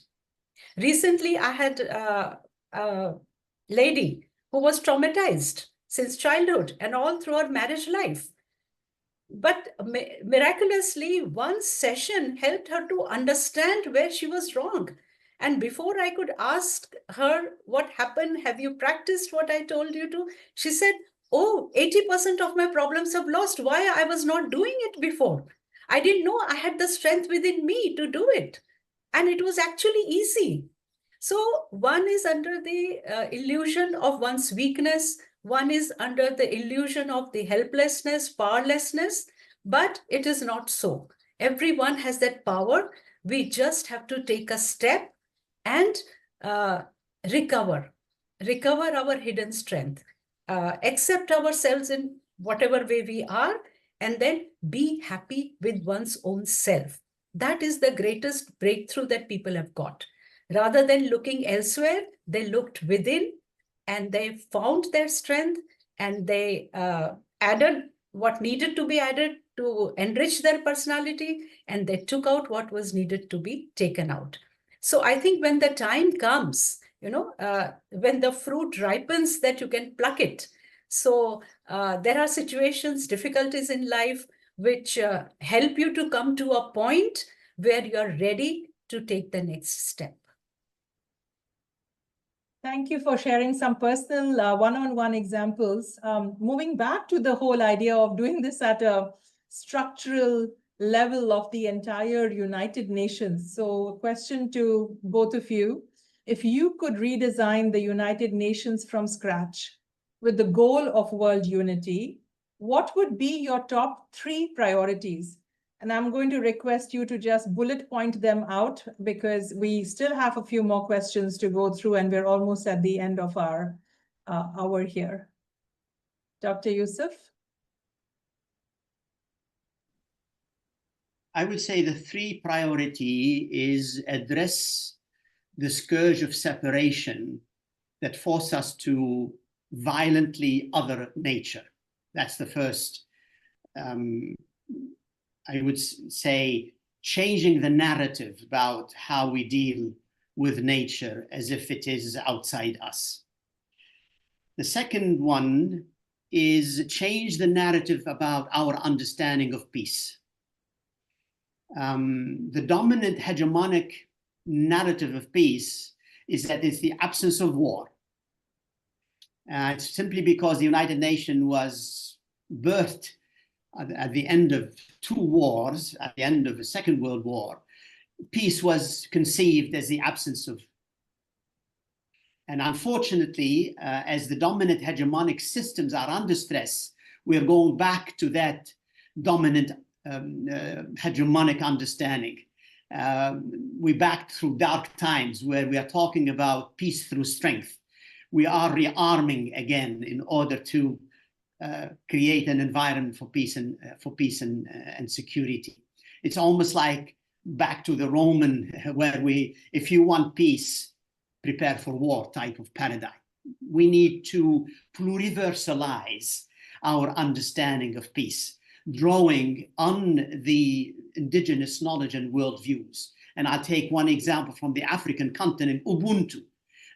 Recently, I had a lady who was traumatized since childhood and all through her marriage life. But miraculously, one session helped her to understand where she was wrong. And before I could ask her what happened, have you practiced what I told you to? She said, oh, 80% of my problems have lost. Why I was not doing it before? I didn't know I had the strength within me to do it. And it was actually easy. So one is under the illusion of one's weakness. One is under the illusion of the helplessness, powerlessness, but it is not so. Everyone has that power. We just have to take a step and recover our hidden strength, accept ourselves in whatever way we are, and then be happy with one's own self. That is the greatest breakthrough that people have got. Rather than looking elsewhere, they looked within, and they found their strength, and they added what needed to be added to enrich their personality, and they took out what was needed to be taken out. So I think when the time comes, when the fruit ripens, that you can pluck it. So there are situations, difficulties in life, which help you to come to a point where you're ready to take the next step. Thank you for sharing some personal one-on-one examples. Moving back to the whole idea of doing this at a structural level of the entire United Nations. So a question to both of you. If you could redesign the United Nations from scratch with the goal of world unity, what would be your top 3 priorities? And I'm going to request you to just bullet point them out, because we still have a few more questions to go through, and we're almost at the end of our hour here. Dr. Youssef? I would say the 3 priority is address the scourge of separation that force us to violently other nature. That's the first. I would say changing the narrative about how we deal with nature as if it is outside us. The second one is change the narrative about our understanding of peace. The dominant hegemonic narrative of peace is that it's the absence of war. It's simply because the United Nations was birthed at the end of two wars, at the end of the Second World War. Peace was conceived as the absence of. And unfortunately, as the dominant hegemonic systems are under stress, we're going back to that dominant hegemonic understanding. We're back through dark times where we are talking about peace through strength. We are rearming again in order to create an environment for peace and security. It's almost like back to the Roman, where if you want peace, prepare for war type of paradigm. We need to pluriversalize our understanding of peace, drawing on the indigenous knowledge and worldviews. And I'll take one example from the African continent, Ubuntu.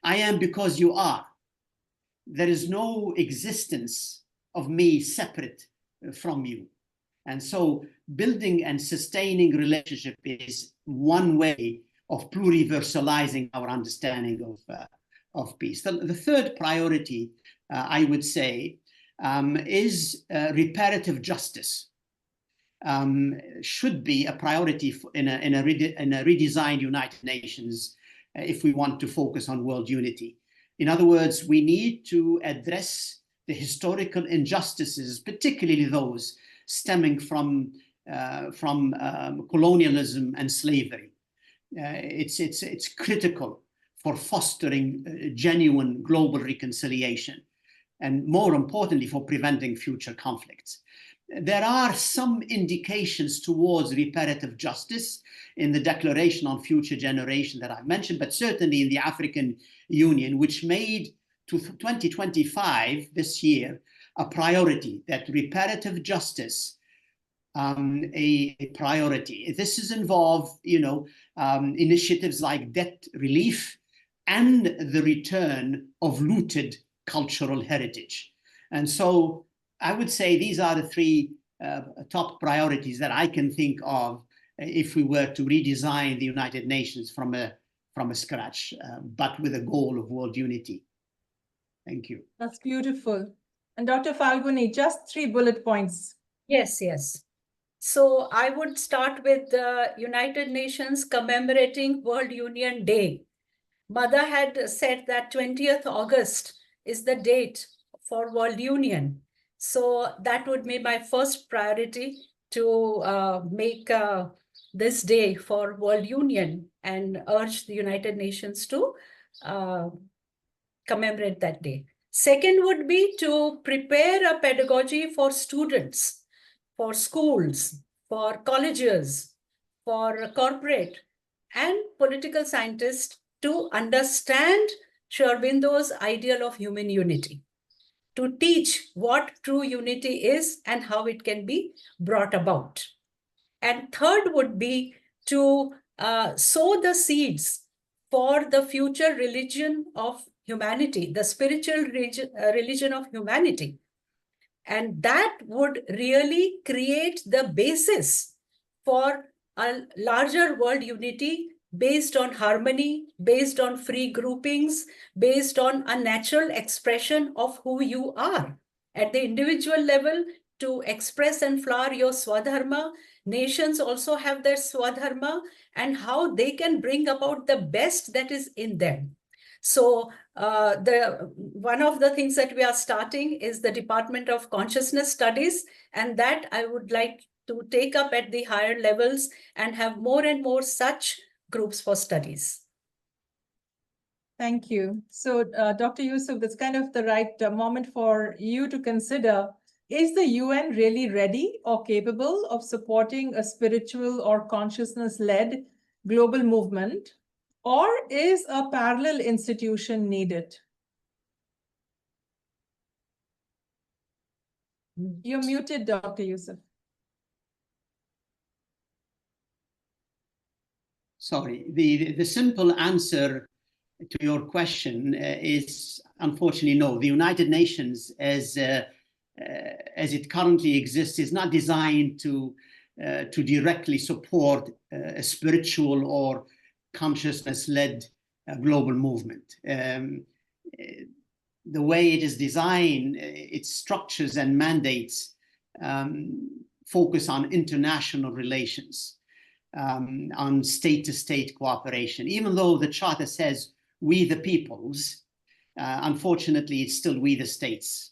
I am because you are. There is no existence of me separate from you. And so building and sustaining relationship is one way of pluriversalizing our understanding of peace. The third priority, I would say, is reparative justice. Should be a priority in a redesigned United Nations if we want to focus on world unity. In other words, we need to address the historical injustices, particularly those stemming from colonialism and slavery. It's critical for fostering genuine global reconciliation, and more importantly, for preventing future conflicts. There are some indications towards reparative justice in the Declaration on Future Generation that I've mentioned, but certainly in the African Union, which made to 2025, this year, a priority, that reparative justice a priority. This has involved, initiatives like debt relief and the return of looted cultural heritage. And so I would say these are the three top priorities that I can think of if we were to redesign the United Nations from a scratch, but with a goal of world unity. Thank you. That's beautiful. And Dr. Falguni, just 3 bullet points. Yes. So I would start with the United Nations commemorating World Union Day. Mother had said that 20th August is the date for World Union. So that would be my first priority, to make this day for World Union and urge the United Nations to commemorate that day. Second would be to prepare a pedagogy for students, for schools, for colleges, for corporate and political scientists to understand Sri Aurobindo's ideal of human unity, to teach what true unity is and how it can be brought about. And third would be to sow the seeds for the future religion of humanity, the spiritual religion of humanity. And that would really create the basis for a larger world unity based on harmony, based on free groupings, based on a natural expression of who you are. At the individual level, to express and flower your Swadharma. Nations also have their Swadharma, and how they can bring about the best that is in them. So one of the things that we are starting is the Department of Consciousness Studies, and that I would like to take up at the higher levels and have more and more such groups for studies. Thank you. So, Dr. Youssef, that's kind of the right moment for you to consider, is the UN really ready or capable of supporting a spiritual or consciousness-led global movement, or is a parallel institution needed? You're muted, Dr. Youssef. Sorry, the simple answer to your question is unfortunately no. The United Nations, as it currently exists, is not designed to directly support a spiritual or consciousness-led global movement. The way it is designed, its structures and mandates focus on international relations, on state-to-state cooperation. Even though the Charter says we the peoples, unfortunately, it's still we the states,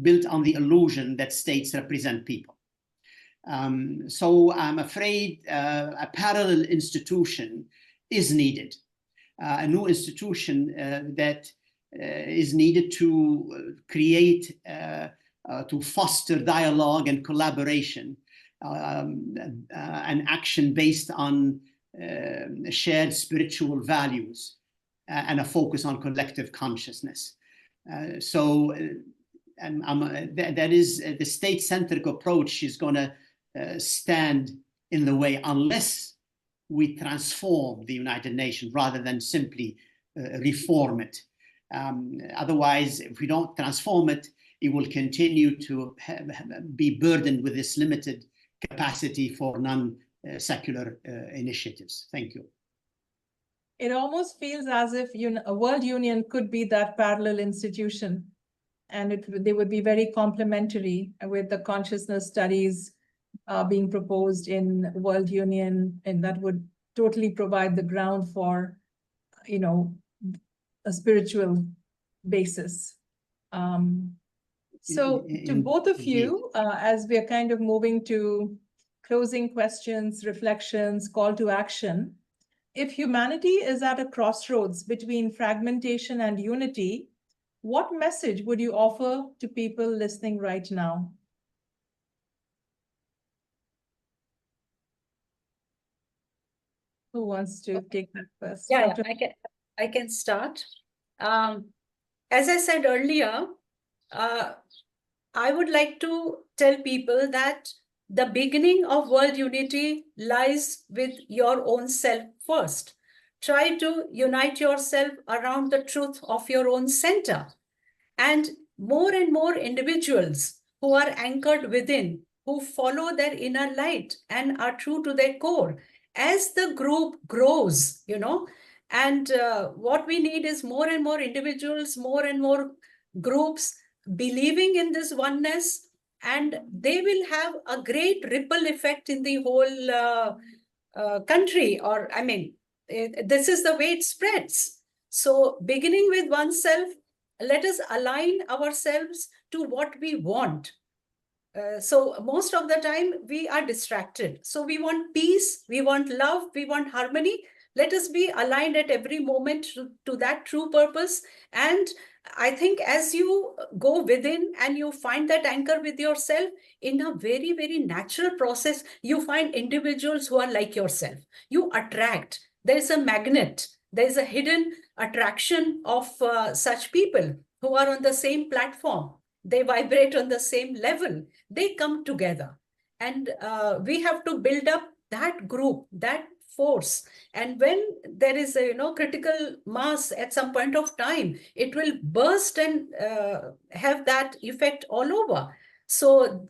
built on the illusion that states represent people. So I'm afraid a parallel institution is needed, a new institution that is needed to create, to foster dialogue and collaboration, and action based on shared spiritual values and a focus on collective consciousness. That is the state-centric approach is going to stand in the way unless we transform the United Nations rather than simply reform it. Otherwise, if we don't transform it, it will continue to be burdened with this limited capacity for non-secular initiatives. Thank you. It almost feels as if a World Union could be that parallel institution, and they would be very complementary with the consciousness studies being proposed in World Union, and that would totally provide the ground for, a spiritual basis. So to both of you, as we are kind of moving to closing questions, reflections, call to action, if humanity is at a crossroads between fragmentation and unity, what message would you offer to people listening right now? Who wants to take that first? Yeah, I can start. As I said earlier, I would like to tell people that the beginning of world unity lies with your own self first. Try to unite yourself around the truth of your own center. And more individuals who are anchored within, who follow their inner light and are true to their core, as the group grows, and what we need is more and more individuals, more and more groups believing in this oneness, and they will have a great ripple effect in the whole country, or this is the way it spreads. So beginning with oneself, let us align ourselves to what we want. So most of the time we are distracted. So we want peace, we want love, we want harmony. Let us be aligned at every moment to that true purpose. And I think as you go within and you find that anchor with yourself, in a very, very natural process, you find individuals who are like yourself. You attract. There is a magnet. There is a hidden attraction of such people who are on the same platform. They vibrate on the same level. They come together. And we have to build up that group, that force. And when there is a critical mass at some point of time, it will burst and have that effect all over. So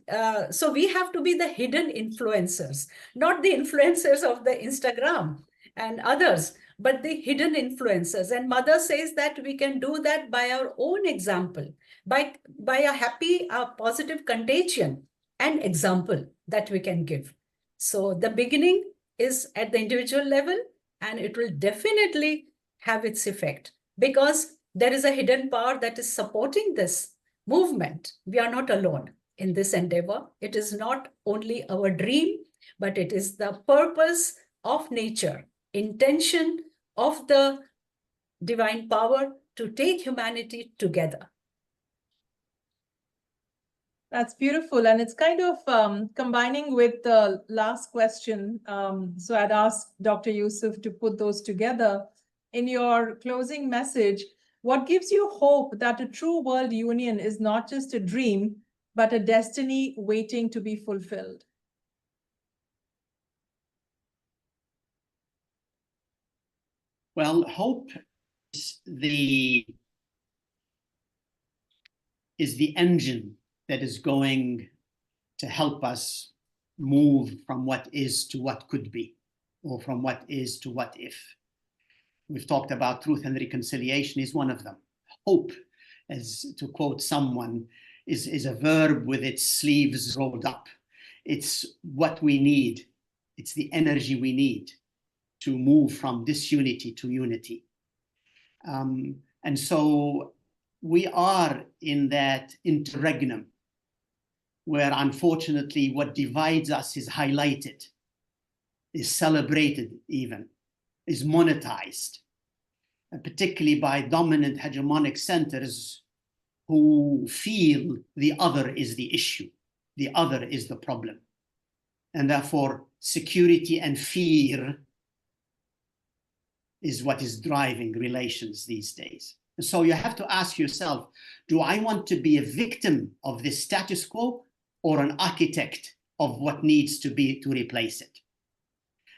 we have to be the hidden influencers, not the influencers of the Instagram and others, but the hidden influencers. And Mother says that we can do that by our own example, by a happy, positive contagion and example that we can give. So the beginning is at the individual level, and it will definitely have its effect because there is a hidden power that is supporting this movement. We are not alone in this endeavor. It is not only our dream, but it is the purpose of nature, intention of the divine power to take humanity together. That's beautiful. And it's kind of combining with the last question. So I'd ask Dr. Youssef to put those together. In your closing message, what gives you hope that a true world union is not just a dream, but a destiny waiting to be fulfilled? Well, hope is the engine that is going to help us move from what is to what could be. or from what is to what if. We've talked about truth and reconciliation is one of them. Hope, as to quote someone, is a verb with its sleeves rolled up. It's what we need. It's the energy we need to move from disunity to unity. And so we are in that interregnum where, unfortunately, what divides us is highlighted, is celebrated even, is monetized, and particularly by dominant hegemonic centers who feel the other is the issue, the other is the problem. And therefore, security and fear is what is driving relations these days. And so you have to ask yourself, do I want to be a victim of this status quo or an architect of what needs to be to replace it?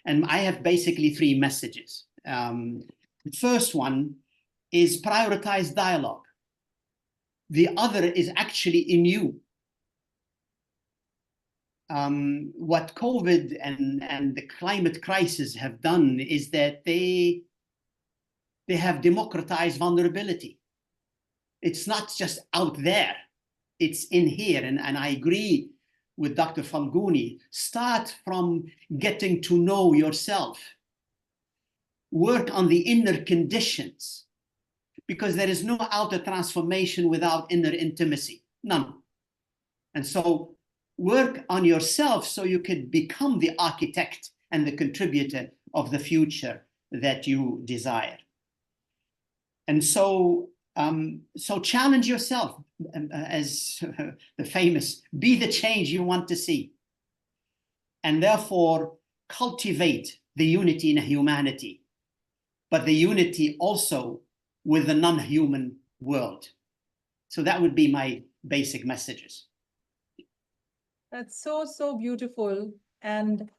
And I have basically three messages. The first one is prioritize dialogue. The other is actually in you. What COVID and the climate crisis have done is that they have democratized vulnerability. It's not just out there, it's in here. And I agree with Dr. Falguni, start from getting to know yourself. Work on the inner conditions, because there is no outer transformation without inner intimacy, none. And so work on yourself so you can become the architect and the contributor of the future that you desire. And so, so challenge yourself, as the famous, be the change you want to see. And therefore cultivate the unity in humanity, but the unity also with the non-human world. So that would be my basic messages. That's so, so beautiful. And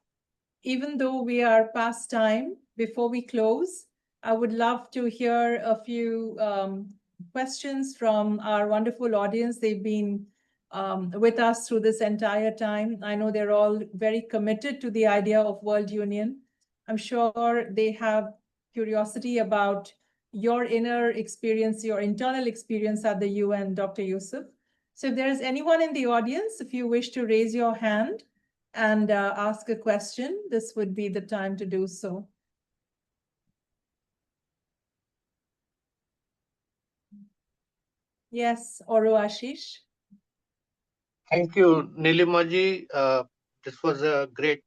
even though we are past time, before we close, I would love to hear a few questions from our wonderful audience. They've been with us through this entire time. I know they're all very committed to the idea of world union. I'm sure they have curiosity about your inner experience, your internal experience at the UN, Dr. Youssef. So if there is anyone in the audience, if you wish to raise your hand and ask a question, this would be the time to do so. Yes, Oro Ashish. Thank you, Nilimaji. This was a great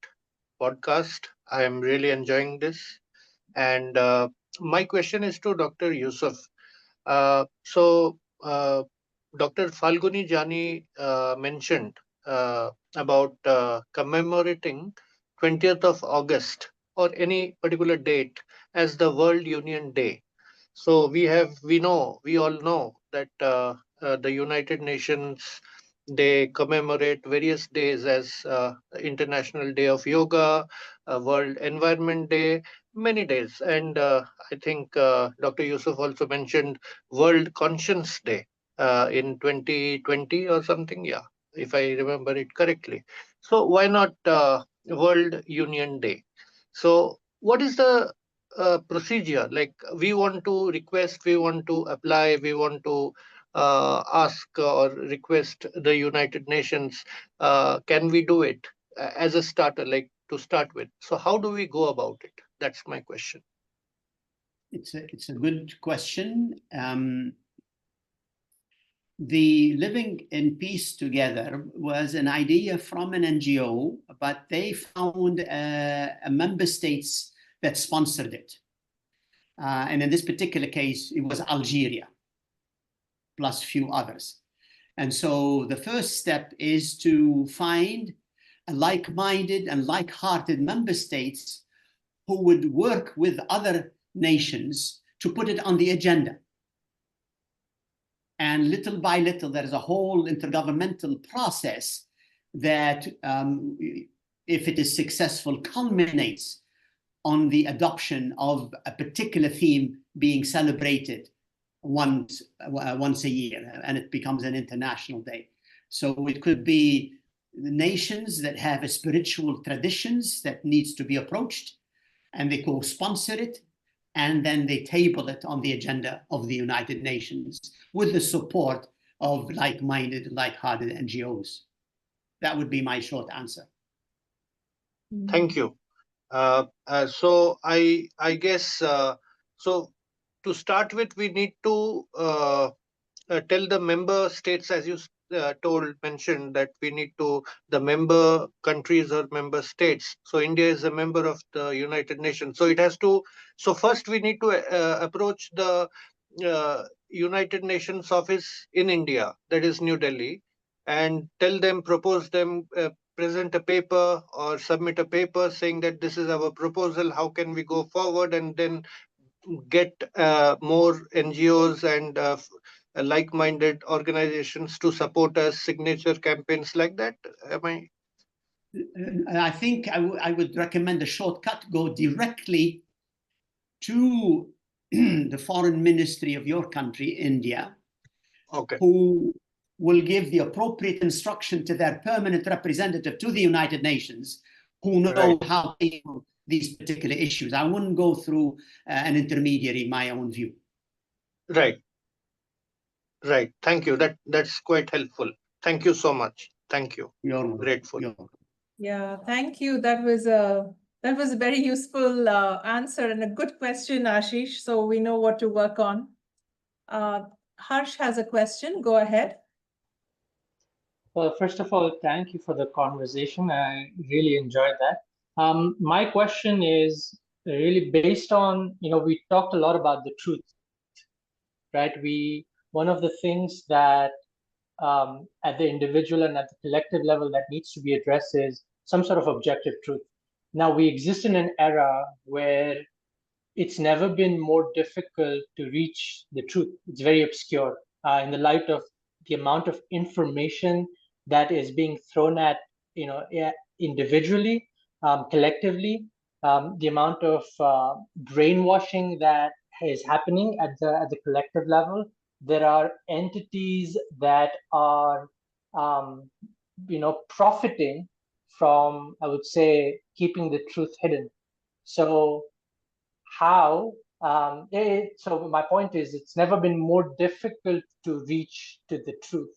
podcast. I am really enjoying this. And my question is to Dr. Youssef. Dr. Falguni Jani mentioned about commemorating 20th of August or any particular date as the World Union Day. So we all know that the United Nations, they commemorate various days as International Day of Yoga, World Environment Day, many days. And I think Dr. Youssef also mentioned World Conscience Day in 2020 or something. Yeah, if I remember it correctly. So why not World Union Day? So what is the procedure? Like we want to request, we want to apply, we want to ask or request the United Nations, can we do it as a starter, like to start with? So how do we go about it? That's my question. It's a good question. The Living in Peace Together was an idea from an NGO, but they found a member states that sponsored it. And in this particular case, it was Algeria, plus a few others. And so the first step is to find a like-minded and like-hearted member states who would work with other nations to put it on the agenda. And little by little, there is a whole intergovernmental process that, if it is successful, culminates on the adoption of a particular theme being celebrated once a year, and it becomes an international day. So it could be the nations that have a spiritual traditions that needs to be approached. and they co-sponsor it, and then they table it on the agenda of the United Nations with the support of like-minded, like-hearted NGOs. That would be my short answer. Thank you. So I guess, so to start with, we need to tell the member states, as you mentioned, that we need to, the member countries or member states. So India is a member of the United Nations. So it has to, so first we need to approach the United Nations office in India, that is New Delhi, and tell them, propose them, present a paper or submit a paper saying that this is our proposal, how can we go forward, and then get more NGOs and like-minded organizations to support us, signature campaigns like that. I think I would recommend a shortcut. Go directly to the foreign ministry of your country, India, Okay. who will give the appropriate instruction to their permanent representative to the United Nations, who know how to deal these particular issues. I wouldn't go through an intermediary, my own view. Right. Thank you. That's quite helpful. Thank you so much. Thank you. You're grateful. Yeah, thank you. That was a very useful answer and a good question, Ashish. So we know what to work on. Harsh has a question. Go ahead. Well, first of all, thank you for the conversation. I really enjoyed that. My question is really based on, we talked a lot about the truth, right? One of the things that at the individual and at the collective level that needs to be addressed is some sort of objective truth. Now, we exist in an era where it's never been more difficult to reach the truth. It's very obscure in the light of the amount of information that is being thrown at, individually, collectively, the amount of brainwashing that is happening at the collective level. There are entities that are, profiting from, I would say, keeping the truth hidden. So so my point is, it's never been more difficult to reach to the truth.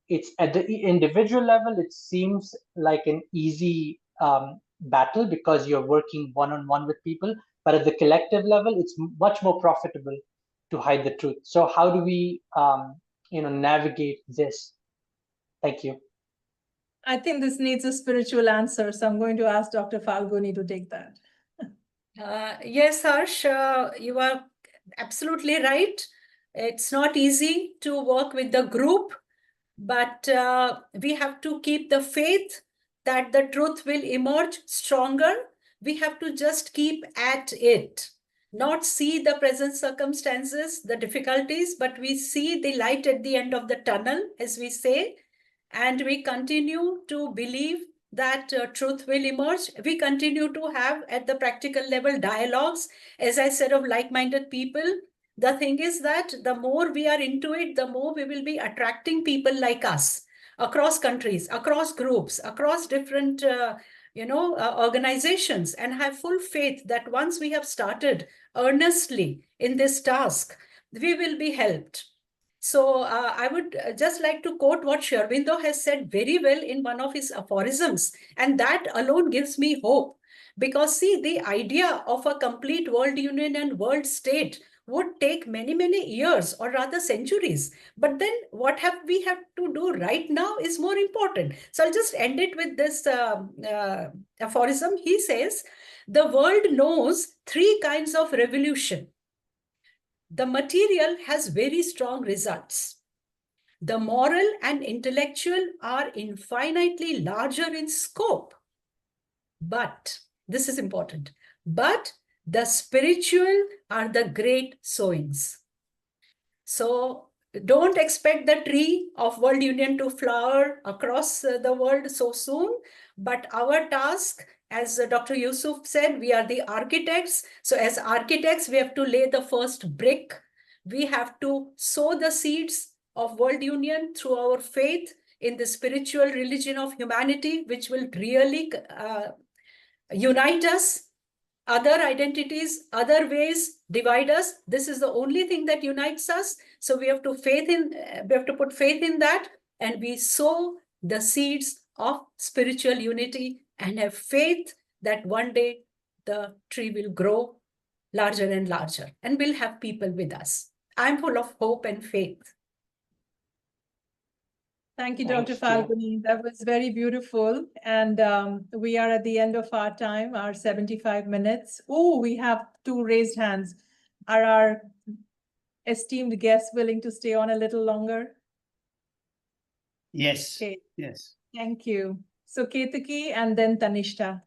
It's at the individual level, it seems like an easy battle because you're working one-on-one with people, but at the collective level, it's much more profitable to hide the truth. So how do we, navigate this? Thank you. I think this needs a spiritual answer, so I'm going to ask Dr. Falguni to take that. Yes, Harsh, you are absolutely right. It's not easy to work with the group, but we have to keep the faith that the truth will emerge stronger. We have to just keep at it, not see the present circumstances, the difficulties, but we see the light at the end of the tunnel, as we say, and we continue to believe that truth will emerge. We continue to have at the practical level dialogues, as I said, of like-minded people. The thing is that the more we are into it, the more we will be attracting people like us across countries, across groups, across different organizations, and have full faith that once we have started earnestly in this task, we will be helped. So I would just like to quote what Sri Aurobindo has said very well in one of his aphorisms, and that alone gives me hope. Because see, the idea of a complete world union and world state would take many, many years, or rather centuries. But then what we have to do right now is more important. So I'll just end it with this aphorism. He says, the world knows three kinds of revolution. The material has very strong results. The moral and intellectual are infinitely larger in scope. But, this is important, but the spiritual are the great sowings. So don't expect the tree of world union to flower across the world so soon, but our task, as Dr. Youssef said, we are the architects. So as architects, we have to lay the first brick. We have to sow the seeds of world union through our faith in the spiritual religion of humanity, which will really unite us. other identities, other ways divide us. This is the only thing that unites us. So we have to put faith in that, and we sow the seeds of spiritual unity and have faith that one day the tree will grow larger and larger, and we'll have people with us. I'm full of hope and faith. Thank you, Thanks, Dr. Jia. Falguni. That was very beautiful. And we are at the end of our time, our 75 minutes. Oh, we have 2 raised hands. Are our esteemed guests willing to stay on a little longer? Yes, Okay, yes. thank you. So Ketaki and then Tanishta.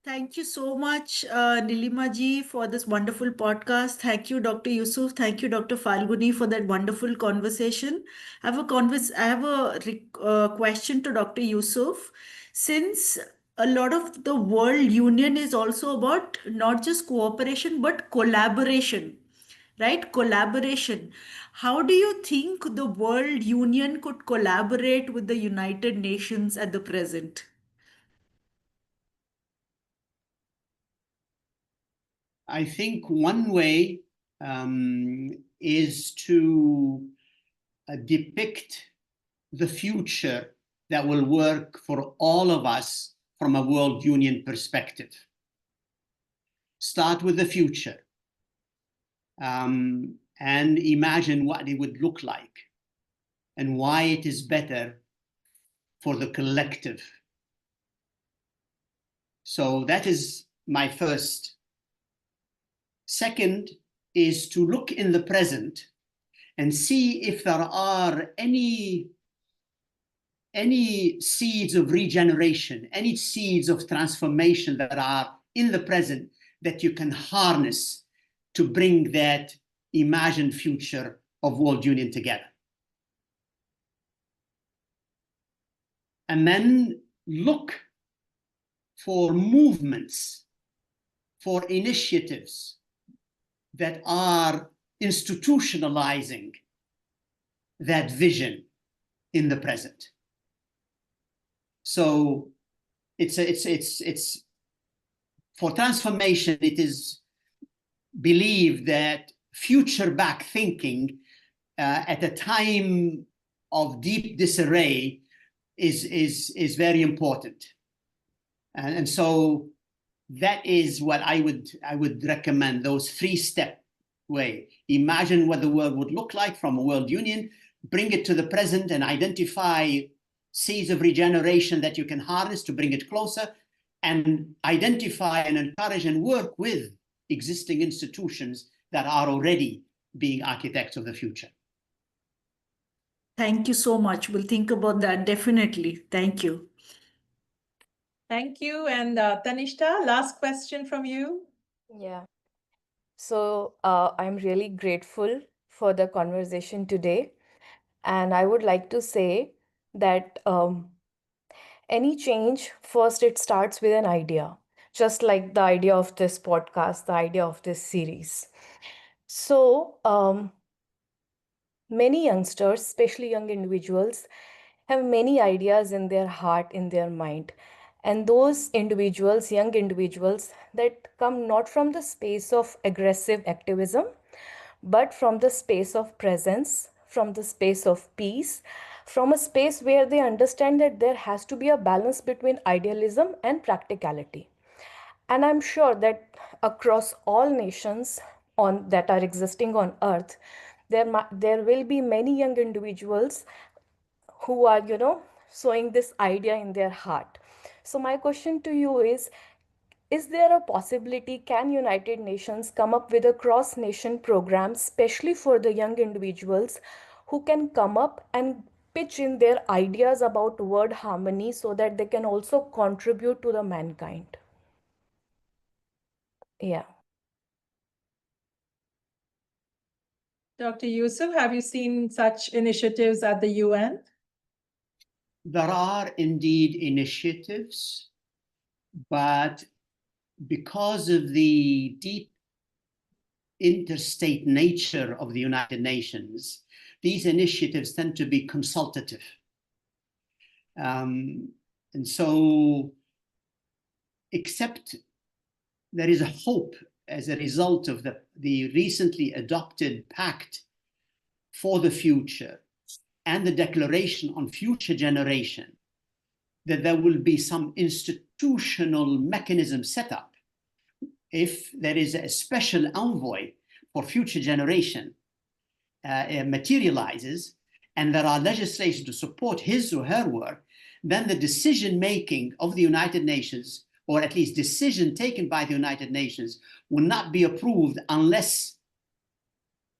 Thank you so much, Nilima ji, for this wonderful podcast. Thank you, Dr. Youssef. Thank you, Dr. Falguni, for that wonderful conversation. I have a question to Dr. Youssef. Since a lot of the world union is also about not just cooperation, but collaboration, right? Collaboration. How do you think the world union could collaborate with the United Nations at the present? I think one way is to depict the future that will work for all of us from a world union perspective. Start with the future and imagine what it would look like and why it is better for the collective. So that is my first. Second is to look in the present and see if there are any seeds of regeneration, any seeds of transformation that are in the present that you can harness to bring that imagined future of world union together. And then look for movements, for initiatives that are institutionalizing that vision in the present. So it's for transformation, it is believed that future back thinking at a time of deep disarray is very important. And so that is what I would recommend, those 3-step way. Imagine what the world would look like from a world union, bring it to the present and identify seeds of regeneration that you can harness to bring it closer, and identify and encourage and work with existing institutions that are already being architects of the future. Thank you so much. We'll think about that definitely. Thank you. Thank you. And Tanishta, last question from you. Yeah. So I'm really grateful for the conversation today. And I would like to say that any change, first it starts with an idea, just like the idea of this podcast, the idea of this series. So many youngsters, especially young individuals, have many ideas in their heart, in their mind. And those individuals, young individuals, that come not from the space of aggressive activism, but from the space of presence, from the space of peace, from a space where they understand that there has to be a balance between idealism and practicality. And I'm sure that across all nations that are existing on earth, there will be many young individuals who are, sowing this idea in their heart. So my question to you is there a possibility, can United Nations come up with a cross-nation program, especially for the young individuals who can come up and pitch in their ideas about world harmony so that they can also contribute to the mankind? Yeah. Dr. Youssef, have you seen such initiatives at the UN? There are indeed initiatives, but because of the deep interstate nature of the United Nations, these initiatives tend to be consultative. And so, except there is a hope as a result of the recently adopted Pact for the Future and the Declaration on Future Generation, that there will be some institutional mechanism set up if there is a special envoy for future generation materializes, and there are legislation to support his or her work, then the decision-making of the United Nations, or at least decision taken by the United Nations, will not be approved unless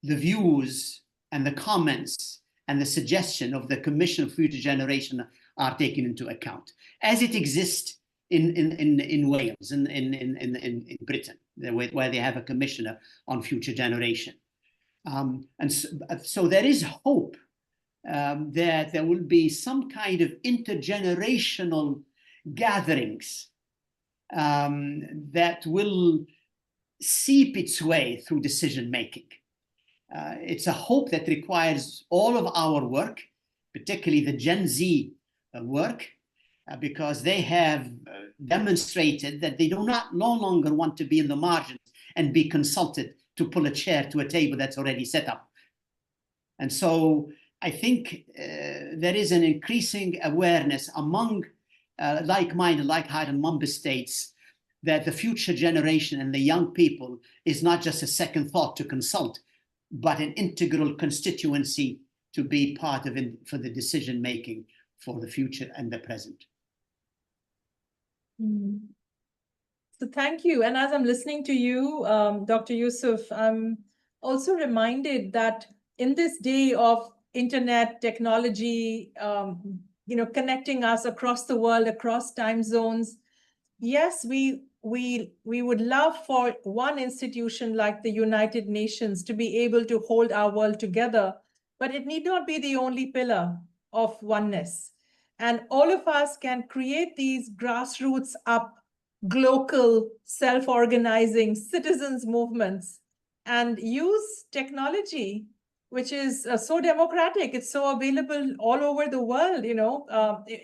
the views and the comments and the suggestion of the Commission for Future Generation are taken into account, as it exists in Wales, in Britain, where they have a commissioner on future generation. And so there is hope that there will be some kind of intergenerational gatherings that will seep its way through decision making. It's a hope that requires all of our work, particularly the Gen Z work, because they have demonstrated that they do not no longer want to be in the margins and be consulted to pull a chair to a table that's already set up. And so I think there is an increasing awareness among like-minded, like-hearted member states that the future generation and the young people is not just a second thought to consult, but an integral constituency to be part of it for the decision-making for the future and the present. So thank you. And as I'm listening to you, Dr. Youssef, I'm also reminded that in this day of internet technology, connecting us across the world, across time zones, yes, we would love for one institution like the United Nations to be able to hold our world together, but it need not be the only pillar of oneness. And all of us can create these grassroots up, global, self-organizing citizens movements and use technology, which is so democratic. It's so available all over the world.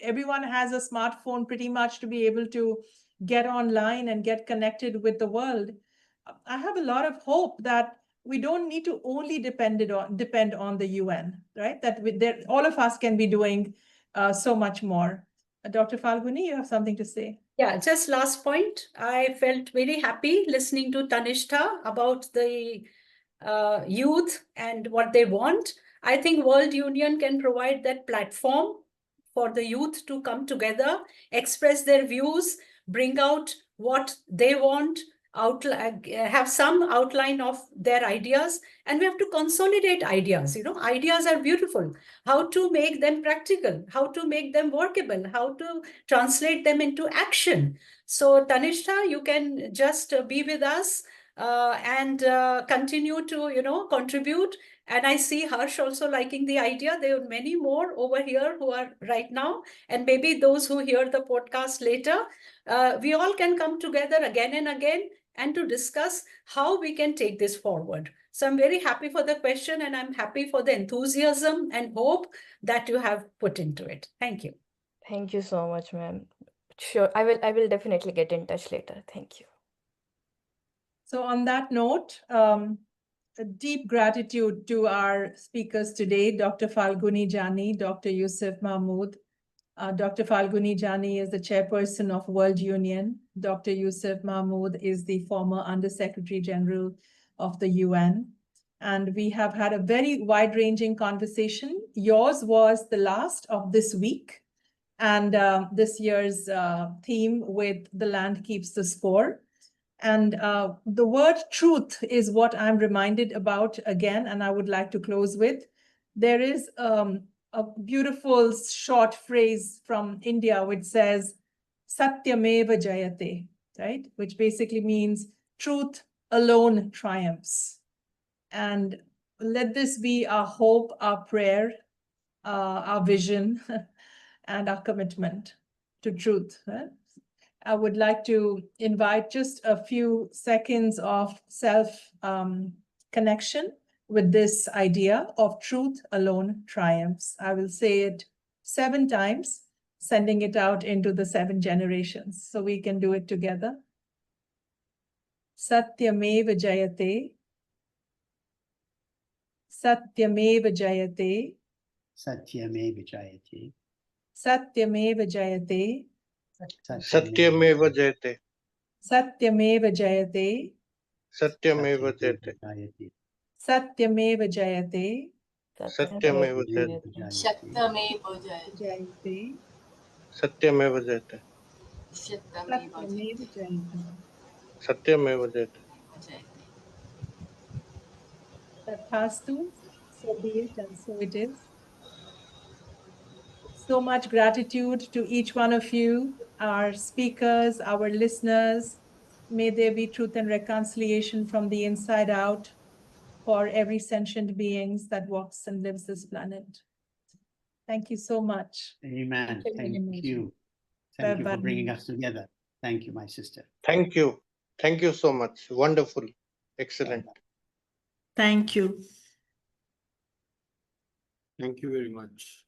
Everyone has a smartphone pretty much to be able to get online and get connected with the world. I have a lot of hope that we don't need to only depend on the UN, right? That all of us can be doing so much more. Dr. Falguni, you have something to say? Yeah, just last point. I felt very happy listening to Tanishta about the youth and what they want. I think World Union can provide that platform for the youth to come together, express their views, bring out what they want, have some outline of their ideas, and we have to consolidate ideas. Ideas are beautiful. How to make them practical, how to make them workable, how to translate them into action. So Tanishta, you can just be with us and continue to contribute. And I see Harsh also liking the idea. There are many more over here who are right now, and maybe those who hear the podcast later. We all can come together again and again and to discuss how we can take this forward. So I'm very happy for the question, and I'm happy for the enthusiasm and hope that you have put into it. Thank you. Thank you so much, ma'am. Sure, I will definitely get in touch later. Thank you. So on that note, a deep gratitude to our speakers today, Dr. Falguni Jani, Dr. Youssef Mahmoud. Dr. Falguni Jani is the chairperson of World Union. Dr. Youssef Mahmoud is the former Under-Secretary General of the UN. And we have had a very wide-ranging conversation. Yours was the last of this week. And this year's theme with The Land Keeps the Score. And the word truth is what I'm reminded about again, and I would like to close with. There is a beautiful short phrase from India which says, Satyameva Jayate, right? Which basically means truth alone triumphs. And let this be our hope, our prayer, our vision, and our commitment to truth. Right? I would like to invite just a few seconds of self-connection with this idea of truth alone triumphs. I will say it 7 times, sending it out into the 7 generations, so we can do it together. Satyameva Jayate. Satyameva Jayate. Satyameva Jayate. Satyameva Jayate. Satyameva Jayate. Satyameva Jayate. Satyameva Jayate. Satyameva Jayate. Satyameva Jayate. Shaktameva Jayate. Jayate. Satyameva Jayate. Shaktameva Satyameva Jayate. Jayate. Satyameva Jayate. Tathastu, so be it, and so it is. So much gratitude to each one of you, our speakers, our listeners. May there be truth and reconciliation from the inside out for every sentient beings that walks and lives this planet. Thank you so much. Amen. Thank you. Thank you for bringing us together. Thank you, my sister. Thank you. Thank you so much. Wonderful. Excellent. Thank you. Thank you very much.